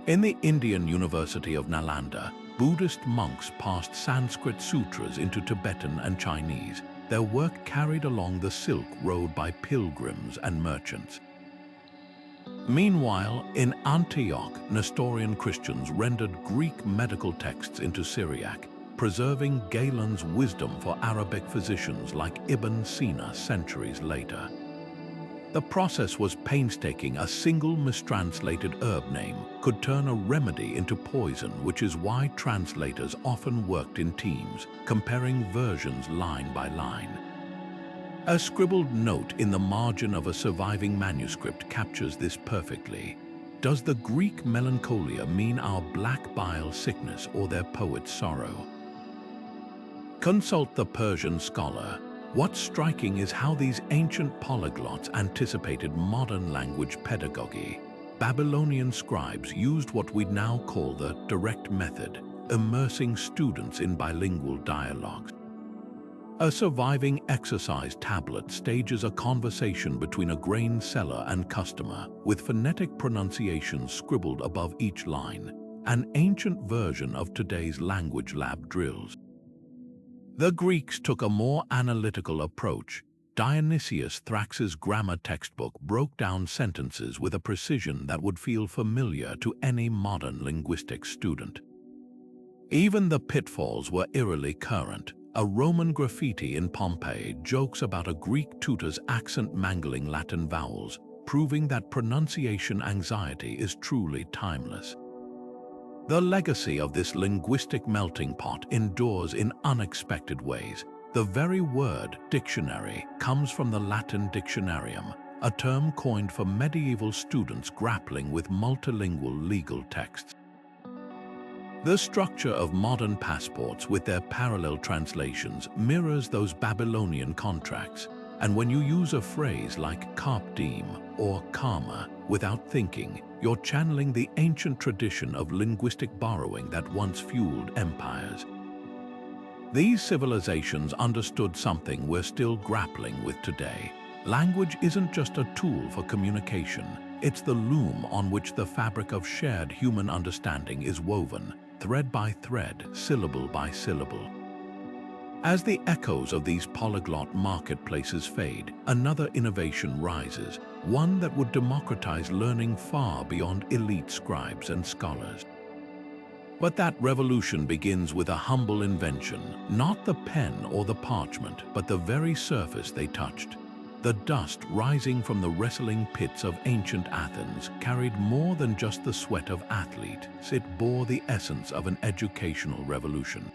In the Indian University of Nalanda, Buddhist monks passed Sanskrit sutras into Tibetan and Chinese, their work carried along the Silk Road by pilgrims and merchants. Meanwhile, in Antioch, Nestorian Christians rendered Greek medical texts into Syriac, preserving Galen's wisdom for Arabic physicians like Ibn Sina centuries later. The process was painstaking. A single mistranslated herb name could turn a remedy into poison, which is why translators often worked in teams, comparing versions line by line. A scribbled note in the margin of a surviving manuscript captures this perfectly. Does the Greek melancholia mean our black bile sickness or their poet's sorrow? Consult the Persian scholar. What's striking is how these ancient polyglots anticipated modern language pedagogy. Babylonian scribes used what we now call the direct method, immersing students in bilingual dialogues. A surviving exercise tablet stages a conversation between a grain seller and customer, with phonetic pronunciations scribbled above each line, an ancient version of today's language lab drills. The Greeks took a more analytical approach. Dionysius Thrax's grammar textbook broke down sentences with a precision that would feel familiar to any modern linguistics student. Even the pitfalls were eerily current. A Roman graffiti in Pompeii jokes about a Greek tutor's accent mangling Latin vowels, proving that pronunciation anxiety is truly timeless. The legacy of this linguistic melting pot endures in unexpected ways. The very word dictionary comes from the Latin dictionarium, a term coined for medieval students grappling with multilingual legal texts. The structure of modern passports with their parallel translations mirrors those Babylonian contracts, and when you use a phrase like carpe diem or karma without thinking, you're channeling the ancient tradition of linguistic borrowing that once fueled empires. These civilizations understood something we're still grappling with today. Language isn't just a tool for communication, it's the loom on which the fabric of shared human understanding is woven, thread by thread, syllable by syllable. As the echoes of these polyglot marketplaces fade, another innovation rises, one that would democratize learning far beyond elite scribes and scholars. But that revolution begins with a humble invention, not the pen or the parchment, but the very surface they touched. The dust rising from the wrestling pits of ancient Athens carried more than just the sweat of athletes. It bore the essence of an educational revolution.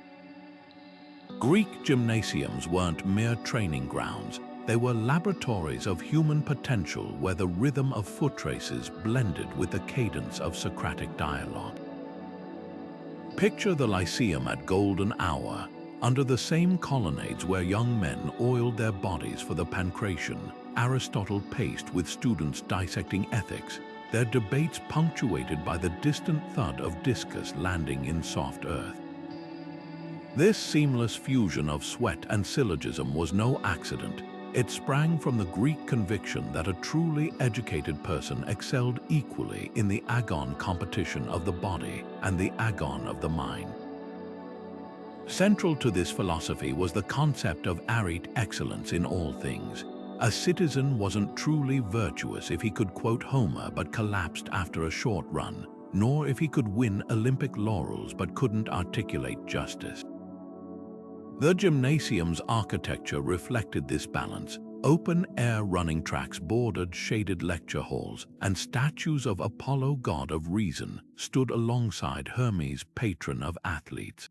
Greek gymnasiums weren't mere training grounds. They were laboratories of human potential where the rhythm of foot races blended with the cadence of Socratic dialogue. Picture the Lyceum at golden hour, under the same colonnades where young men oiled their bodies for the pancration. Aristotle paced with students dissecting ethics, their debates punctuated by the distant thud of discus landing in soft earth. This seamless fusion of sweat and syllogism was no accident. It sprang from the Greek conviction that a truly educated person excelled equally in the agon competition of the body and the agon of the mind. Central to this philosophy was the concept of arete excellence in all things. A citizen wasn't truly virtuous if he could quote Homer but collapsed after a short run, nor if he could win Olympic laurels but couldn't articulate justice. The gymnasium's architecture reflected this balance. Open-air running tracks bordered shaded lecture halls, and statues of Apollo, god of reason, stood alongside Hermes, patron of athletes.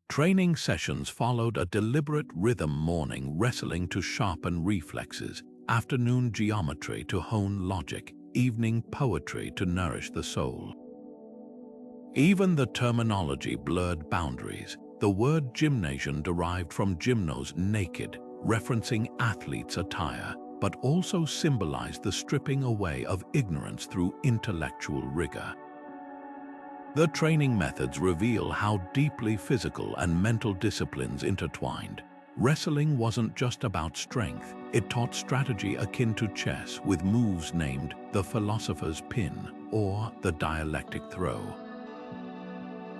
Training sessions followed a deliberate rhythm: morning wrestling to sharpen reflexes, afternoon geometry to hone logic, evening poetry to nourish the soul. Even the terminology blurred boundaries. The word gymnasium derived from gymnos, naked, referencing athletes' attire, but also symbolized the stripping away of ignorance through intellectual rigor. The training methods reveal how deeply physical and mental disciplines intertwined. Wrestling wasn't just about strength, it taught strategy akin to chess, with moves named the philosopher's pin or the dialectic throw.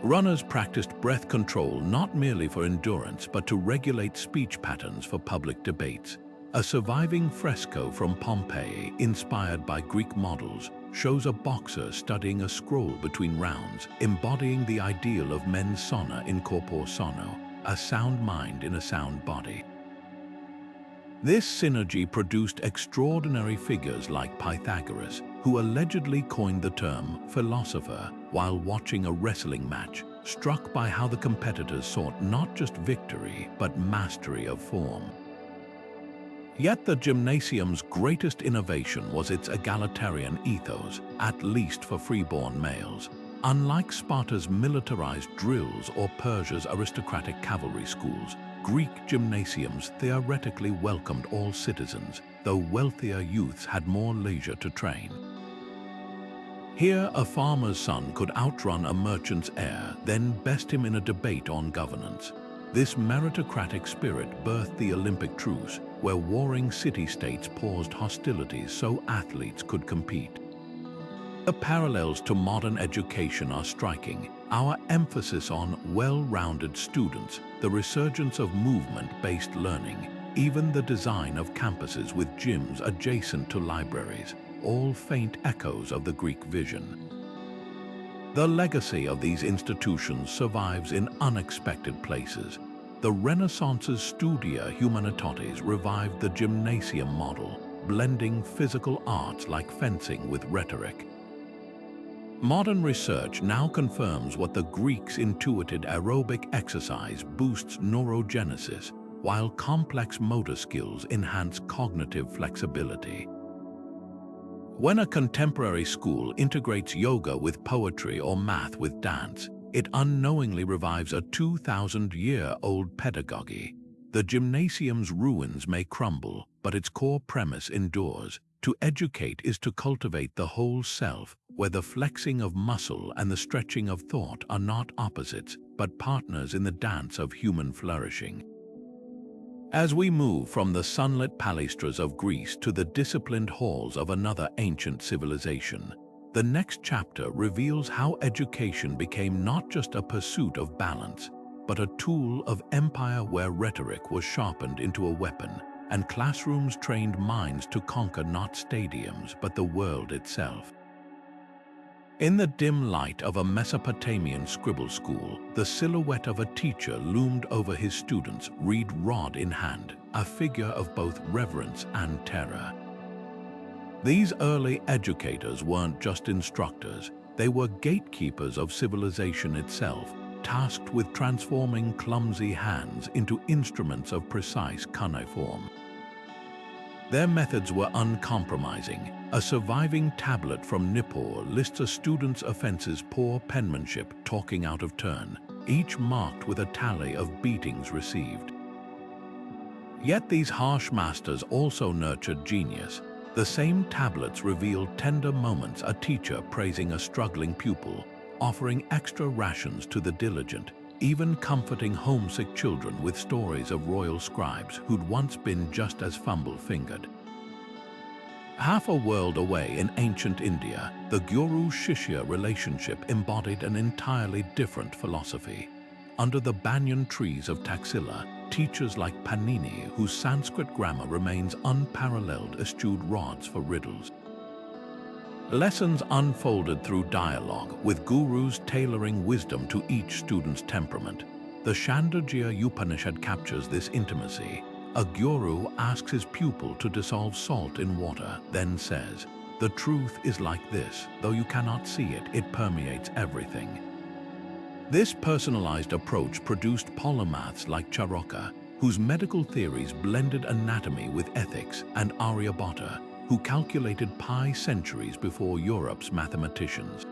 Runners practiced breath control not merely for endurance but to regulate speech patterns for public debates. A surviving fresco from Pompeii, inspired by Greek models, shows a boxer studying a scroll between rounds, embodying the ideal of mens sana in corpore sano, a sound mind in a sound body. This synergy produced extraordinary figures like Pythagoras, who allegedly coined the term philosopher while watching a wrestling match, struck by how the competitors sought not just victory but mastery of form. Yet the Gymnasium's greatest innovation was its egalitarian ethos, at least for freeborn males. Unlike Sparta's militarized drills or Persia's aristocratic cavalry schools, Greek gymnasiums theoretically welcomed all citizens, though wealthier youths had more leisure to train. Here, a farmer's son could outrun a merchant's heir, then best him in a debate on governance. This meritocratic spirit birthed the Olympic truce, where warring city-states paused hostilities so athletes could compete. The parallels to modern education are striking. Our emphasis on well-rounded students, the resurgence of movement-based learning, even the design of campuses with gyms adjacent to libraries, all faint echoes of the Greek vision. The legacy of these institutions survives in unexpected places. The Renaissance's Studia Humanitatis revived the gymnasium model, blending physical arts like fencing with rhetoric. Modern research now confirms what the Greeks intuited: aerobic exercise boosts neurogenesis, while complex motor skills enhance cognitive flexibility. When a contemporary school integrates yoga with poetry or math with dance, it unknowingly revives a 2,000-year-old pedagogy. The gymnasium's ruins may crumble, but its core premise endures. To educate is to cultivate the whole self, where the flexing of muscle and the stretching of thought are not opposites, but partners in the dance of human flourishing. As we move from the sunlit palistras of Greece to the disciplined halls of another ancient civilization, the next chapter reveals how education became not just a pursuit of balance, but a tool of empire, where rhetoric was sharpened into a weapon, and classrooms trained minds to conquer not stadiums but the world itself. In the dim light of a Mesopotamian scribble school, the silhouette of a teacher loomed over his students, reed rod in hand, a figure of both reverence and terror. These early educators weren't just instructors, they were gatekeepers of civilization itself, tasked with transforming clumsy hands into instruments of precise cuneiform. Their methods were uncompromising. A surviving tablet from Nippur lists a student's offenses: poor penmanship, talking out of turn, each marked with a tally of beatings received. Yet these harsh masters also nurtured genius. The same tablets revealed tender moments: a teacher praising a struggling pupil, offering extra rations to the diligent, even comforting homesick children with stories of royal scribes who'd once been just as fumble-fingered. Half a world away in ancient India, the guru-shishya relationship embodied an entirely different philosophy. Under the banyan trees of Taxila, teachers like Panini, whose Sanskrit grammar remains unparalleled, eschewed rods for riddles. Lessons unfolded through dialogue, with gurus tailoring wisdom to each student's temperament. The Chandogya Upanishad captures this intimacy. A guru asks his pupil to dissolve salt in water, then says, "The truth is like this, though you cannot see it, it permeates everything." This personalized approach produced polymaths like Charaka, whose medical theories blended anatomy with ethics, and Aryabhatta, who calculated pi centuries before Europe's mathematicians.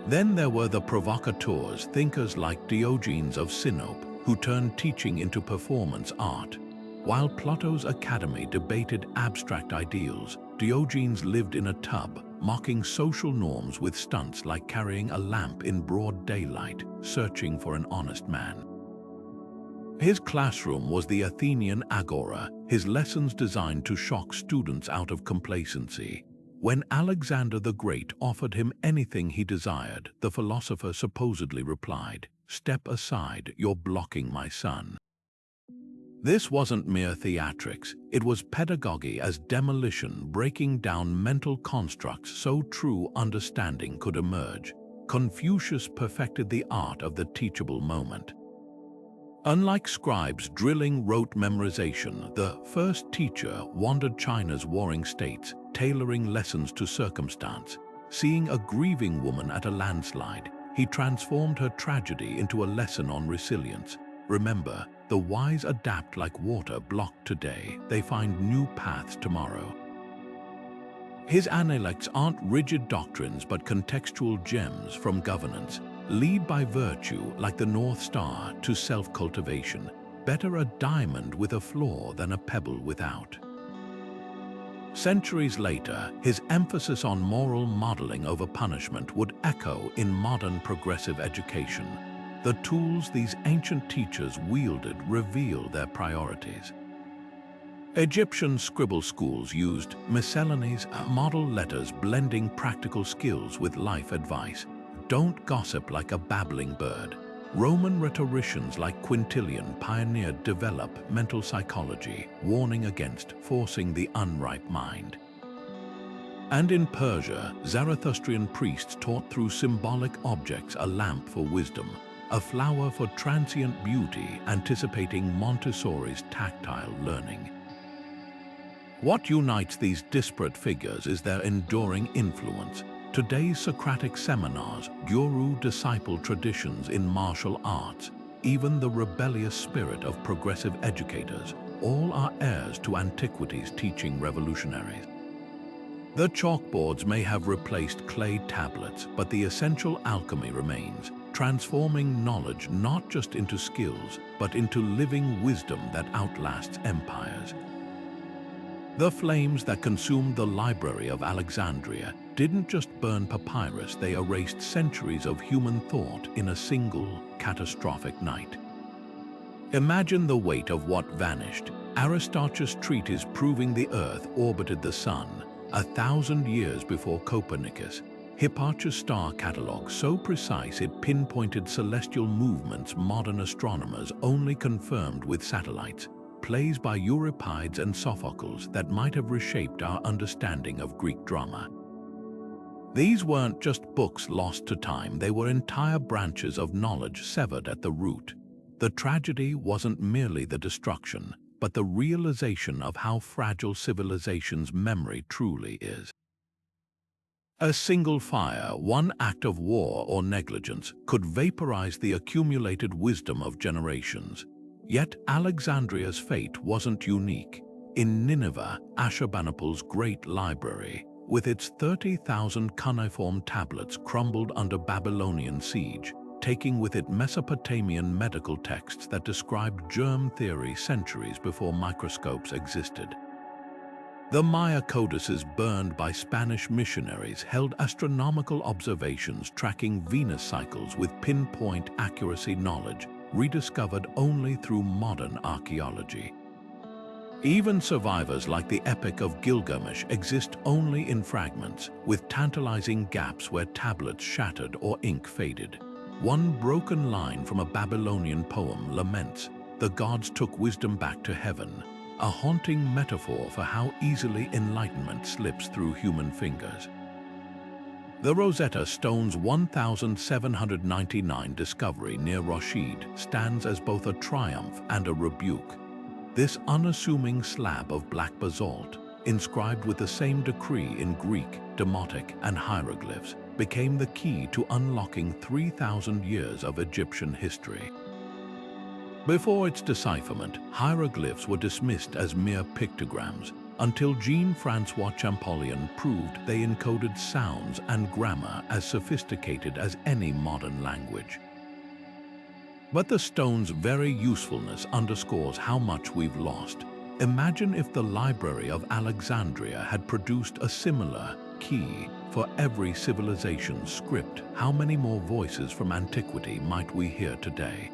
Then there were the provocateurs, thinkers like Diogenes of Sinope, who turned teaching into performance art. While Plato's Academy debated abstract ideals, Diogenes lived in a tub, mocking social norms with stunts like carrying a lamp in broad daylight, searching for an honest man. His classroom was the Athenian agora, his lessons designed to shock students out of complacency. When Alexander the Great offered him anything he desired, the philosopher supposedly replied, "Step aside, you're blocking my sun." This wasn't mere theatrics, it was pedagogy as demolition, breaking down mental constructs so true understanding could emerge. Confucius perfected the art of the teachable moment. Unlike scribes drilling rote memorization, the first teacher wandered China's warring states, tailoring lessons to circumstance. Seeing a grieving woman at a landslide, he transformed her tragedy into a lesson on resilience. Remember, the wise adapt like water blocked today. They find new paths tomorrow. His analects aren't rigid doctrines but contextual gems from governance. Lead by virtue like the North Star to self-cultivation. Better a diamond with a flaw than a pebble without. Centuries later, his emphasis on moral modeling over punishment would echo in modern progressive education. The tools these ancient teachers wielded reveal their priorities. Egyptian scribble schools used miscellanies, model letters blending practical skills with life advice. Don't gossip like a babbling bird. Roman rhetoricians like Quintilian pioneered developmental psychology, warning against forcing the unripe mind. And in Persia, Zarathustrian priests taught through symbolic objects: a lamp for wisdom, a flower for transient beauty, anticipating Montessori's tactile learning. What unites these disparate figures is their enduring influence. Today's Socratic seminars, guru-disciple traditions in martial arts, even the rebellious spirit of progressive educators, all are heirs to antiquity's teaching revolutionaries. The chalkboards may have replaced clay tablets, but the essential alchemy remains, transforming knowledge not just into skills, but into living wisdom that outlasts empires. The flames that consumed the Library of Alexandria didn't just burn papyrus, they erased centuries of human thought in a single, catastrophic night. Imagine the weight of what vanished. Aristarchus' treatise proving the Earth orbited the Sun, 1,000 years before Copernicus. Hipparchus' star catalogue so precise it pinpointed celestial movements modern astronomers only confirmed with satellites. Plays by Euripides and Sophocles that might have reshaped our understanding of Greek drama. These weren't just books lost to time, they were entire branches of knowledge severed at the root. The tragedy wasn't merely the destruction, but the realization of how fragile civilization's memory truly is. A single fire, one act of war or negligence, could vaporize the accumulated wisdom of generations. Yet Alexandria's fate wasn't unique. In Nineveh, Ashurbanipal's great library, with its 30,000 cuneiform tablets, crumbled under Babylonian siege, taking with it Mesopotamian medical texts that described germ theory centuries before microscopes existed. The Maya codices burned by Spanish missionaries held astronomical observations tracking Venus cycles with pinpoint accuracy, knowledge rediscovered only through modern archaeology. Even survivors like the Epic of Gilgamesh exist only in fragments, with tantalizing gaps where tablets shattered or ink faded. One broken line from a Babylonian poem laments, "The gods took wisdom back to heaven," a haunting metaphor for how easily enlightenment slips through human fingers. The Rosetta Stone's 1799 discovery near Rashid stands as both a triumph and a rebuke. This unassuming slab of black basalt, inscribed with the same decree in Greek, Demotic, and hieroglyphs, became the key to unlocking 3,000 years of Egyptian history. Before its decipherment, hieroglyphs were dismissed as mere pictograms, until Jean-François Champollion proved they encoded sounds and grammar as sophisticated as any modern language. But the stone's very usefulness underscores how much we've lost. Imagine if the Library of Alexandria had produced a similar key for every civilization's script. How many more voices from antiquity might we hear today?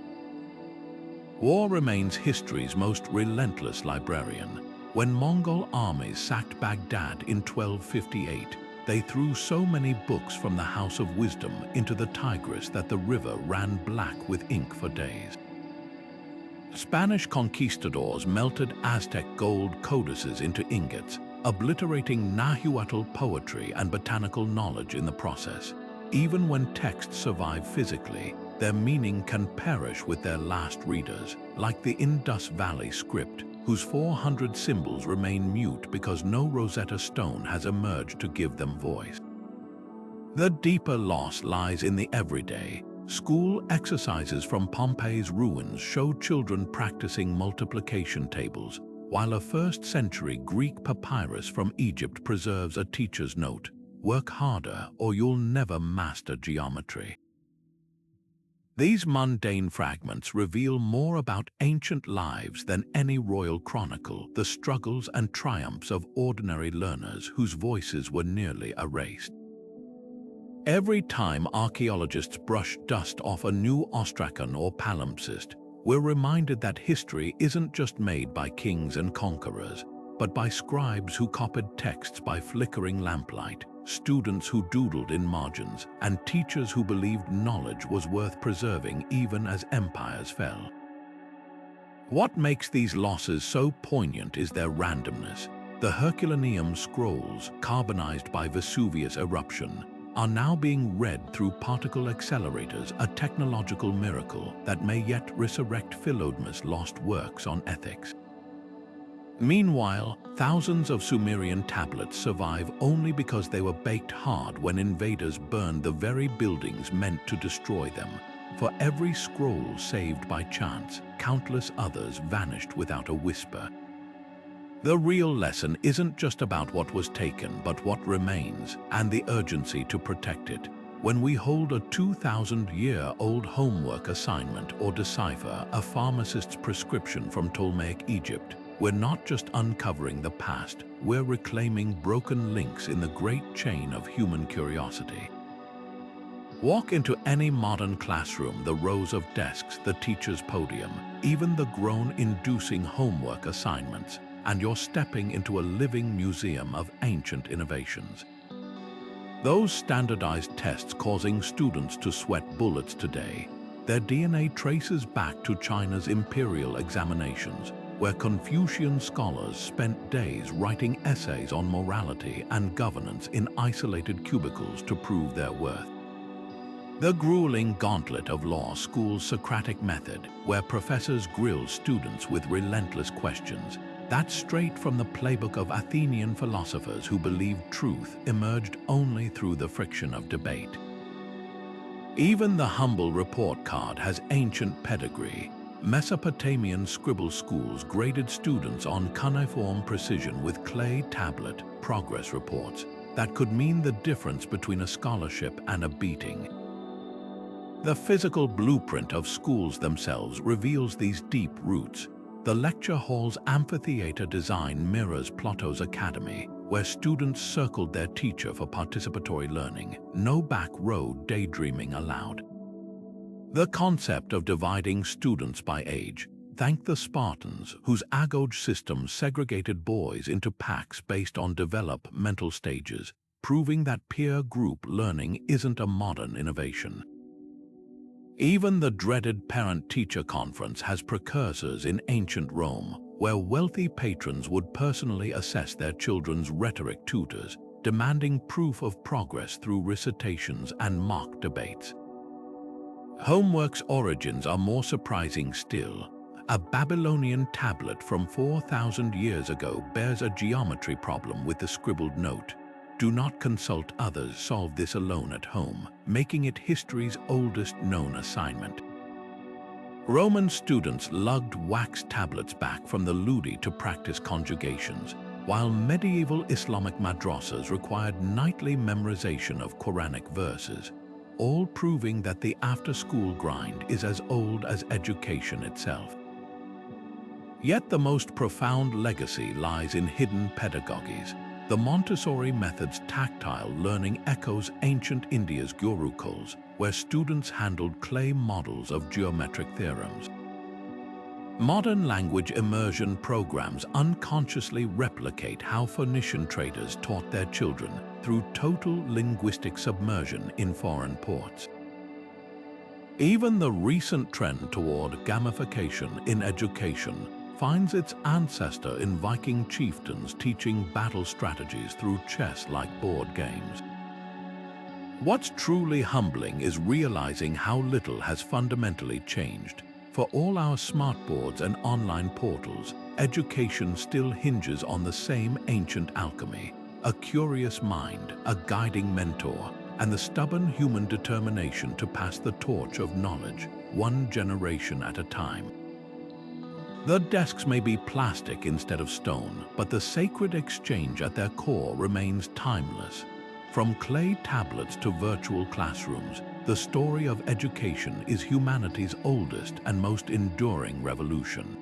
War remains history's most relentless librarian. When Mongol armies sacked Baghdad in 1258, they threw so many books from the House of Wisdom into the Tigris that the river ran black with ink for days. Spanish conquistadors melted Aztec gold codices into ingots, obliterating Nahuatl poetry and botanical knowledge in the process. Even when texts survive physically, their meaning can perish with their last readers, like the Indus Valley script, whose 400 symbols remain mute because no Rosetta Stone has emerged to give them voice. The deeper loss lies in the everyday. School exercises from Pompeii's ruins show children practicing multiplication tables, while a 1st century Greek papyrus from Egypt preserves a teacher's note: "Work harder or you'll never master geometry." These mundane fragments reveal more about ancient lives than any royal chronicle, the struggles and triumphs of ordinary learners whose voices were nearly erased. Every time archaeologists brush dust off a new ostracon or palimpsest, we're reminded that history isn't just made by kings and conquerors, but by scribes who copied texts by flickering lamplight, students who doodled in margins, and teachers who believed knowledge was worth preserving even as empires fell. What makes these losses so poignant is their randomness. The Herculaneum scrolls, carbonized by Vesuvius eruption, are now being read through particle accelerators, a technological miracle that may yet resurrect Philodemus' lost works on ethics. Meanwhile, thousands of Sumerian tablets survive only because they were baked hard when invaders burned the very buildings meant to destroy them. For every scroll saved by chance, countless others vanished without a whisper. The real lesson isn't just about what was taken, but what remains, and the urgency to protect it. When we hold a 2,000-year-old homework assignment or decipher a pharmacist's prescription from Ptolemaic Egypt, we're not just uncovering the past, we're reclaiming broken links in the great chain of human curiosity. Walk into any modern classroom, the rows of desks, the teacher's podium, even the groan-inducing homework assignments, and you're stepping into a living museum of ancient innovations. Those standardized tests causing students to sweat bullets today, their DNA traces back to China's imperial examinations, where Confucian scholars spent days writing essays on morality and governance in isolated cubicles to prove their worth. The grueling gauntlet of law school's Socratic method, where professors grill students with relentless questions, that's straight from the playbook of Athenian philosophers who believed truth emerged only through the friction of debate. Even the humble report card has ancient pedigree. Mesopotamian scribble schools graded students on cuneiform precision with clay tablet progress reports that could mean the difference between a scholarship and a beating. The physical blueprint of schools themselves reveals these deep roots. The lecture hall's amphitheater design mirrors Plato's Academy, where students circled their teacher for participatory learning, no back row daydreaming allowed. The concept of dividing students by age, thank the Spartans, whose Agoge system segregated boys into packs based on developmental stages, proving that peer group learning isn't a modern innovation. Even the dreaded parent-teacher conference has precursors in ancient Rome, where wealthy patrons would personally assess their children's rhetoric tutors, demanding proof of progress through recitations and mock debates. Homework's origins are more surprising still. A Babylonian tablet from 4,000 years ago bears a geometry problem with the scribbled note, "Do not consult others, solve this alone at home," making it history's oldest known assignment. Roman students lugged wax tablets back from the Ludi to practice conjugations, while medieval Islamic madrasas required nightly memorization of Quranic verses, all proving that the after-school grind is as old as education itself. Yet the most profound legacy lies in hidden pedagogies. The Montessori method's tactile learning echoes ancient India's gurukuls, where students handled clay models of geometric theorems. Modern language immersion programs unconsciously replicate how Phoenician traders taught their children through total linguistic submersion in foreign ports. Even the recent trend toward gamification in education finds its ancestor in Viking chieftains teaching battle strategies through chess-like board games. What's truly humbling is realizing how little has fundamentally changed. For all our smartboards and online portals, education still hinges on the same ancient alchemy: a curious mind, a guiding mentor, and the stubborn human determination to pass the torch of knowledge, one generation at a time. The desks may be plastic instead of stone, but the sacred exchange at their core remains timeless. From clay tablets to virtual classrooms, the story of education is humanity's oldest and most enduring revolution.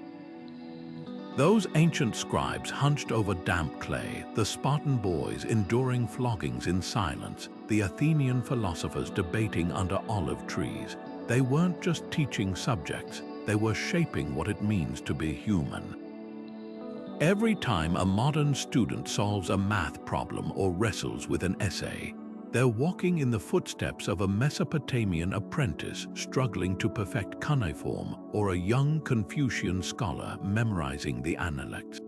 Those ancient scribes hunched over damp clay, the Spartan boys enduring floggings in silence, the Athenian philosophers debating under olive trees. They weren't just teaching subjects, they were shaping what it means to be human. Every time a modern student solves a math problem or wrestles with an essay, they're walking in the footsteps of a Mesopotamian apprentice struggling to perfect cuneiform, or a young Confucian scholar memorizing the Analects.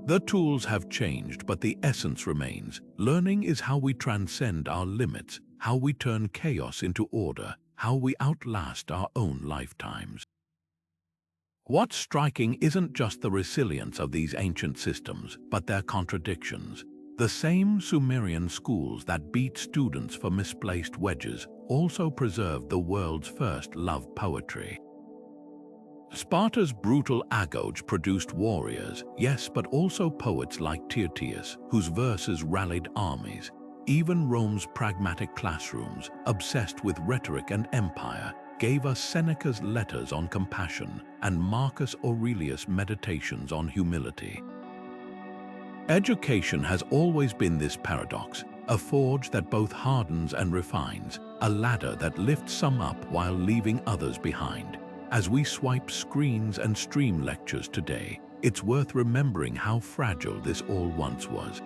The tools have changed, but the essence remains. Learning is how we transcend our limits, how we turn chaos into order, how we outlast our own lifetimes. What's striking isn't just the resilience of these ancient systems, but their contradictions. The same Sumerian schools that beat students for misplaced wedges also preserved the world's first love poetry. Sparta's brutal Agoge produced warriors, yes, but also poets like Tyrtaeus, whose verses rallied armies. Even Rome's pragmatic classrooms, obsessed with rhetoric and empire, gave us Seneca's letters on compassion and Marcus Aurelius' meditations on humility. Education has always been this paradox, a forge that both hardens and refines, a ladder that lifts some up while leaving others behind. As we swipe screens and stream lectures today, it's worth remembering how fragile this all once was.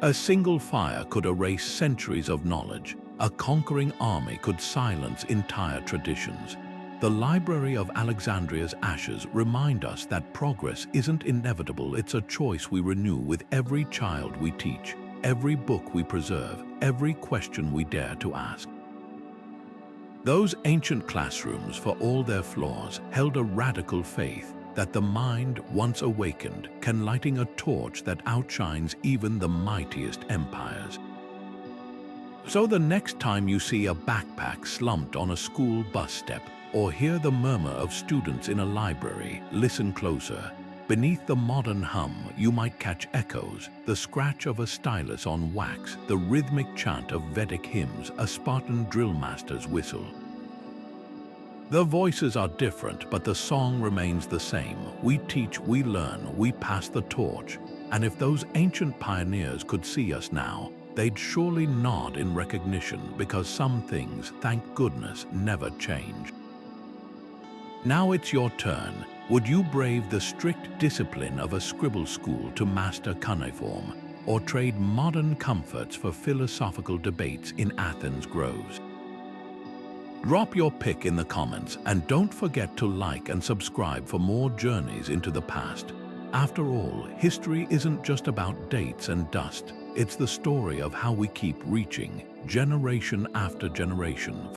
A single fire could erase centuries of knowledge. A conquering army could silence entire traditions. The Library of Alexandria's ashes remind us that progress isn't inevitable, it's a choice we renew with every child we teach, every book we preserve, every question we dare to ask. Those ancient classrooms, for all their flaws, held a radical faith that the mind, once awakened, can lighting a torch that outshines even the mightiest empires. So the next time you see a backpack slumped on a school bus step, or hear the murmur of students in a library, listen closer. Beneath the modern hum, you might catch echoes, the scratch of a stylus on wax, the rhythmic chant of Vedic hymns, a Spartan drill master's whistle. The voices are different, but the song remains the same. We teach, we learn, we pass the torch. And if those ancient pioneers could see us now, they'd surely nod in recognition, because some things, thank goodness, never change. Now it's your turn. Would you brave the strict discipline of a scribble school to master cuneiform, or trade modern comforts for philosophical debates in Athens' groves? Drop your pick in the comments, and don't forget to like and subscribe for more journeys into the past. After all, history isn't just about dates and dust. It's the story of how we keep reaching, generation after generation.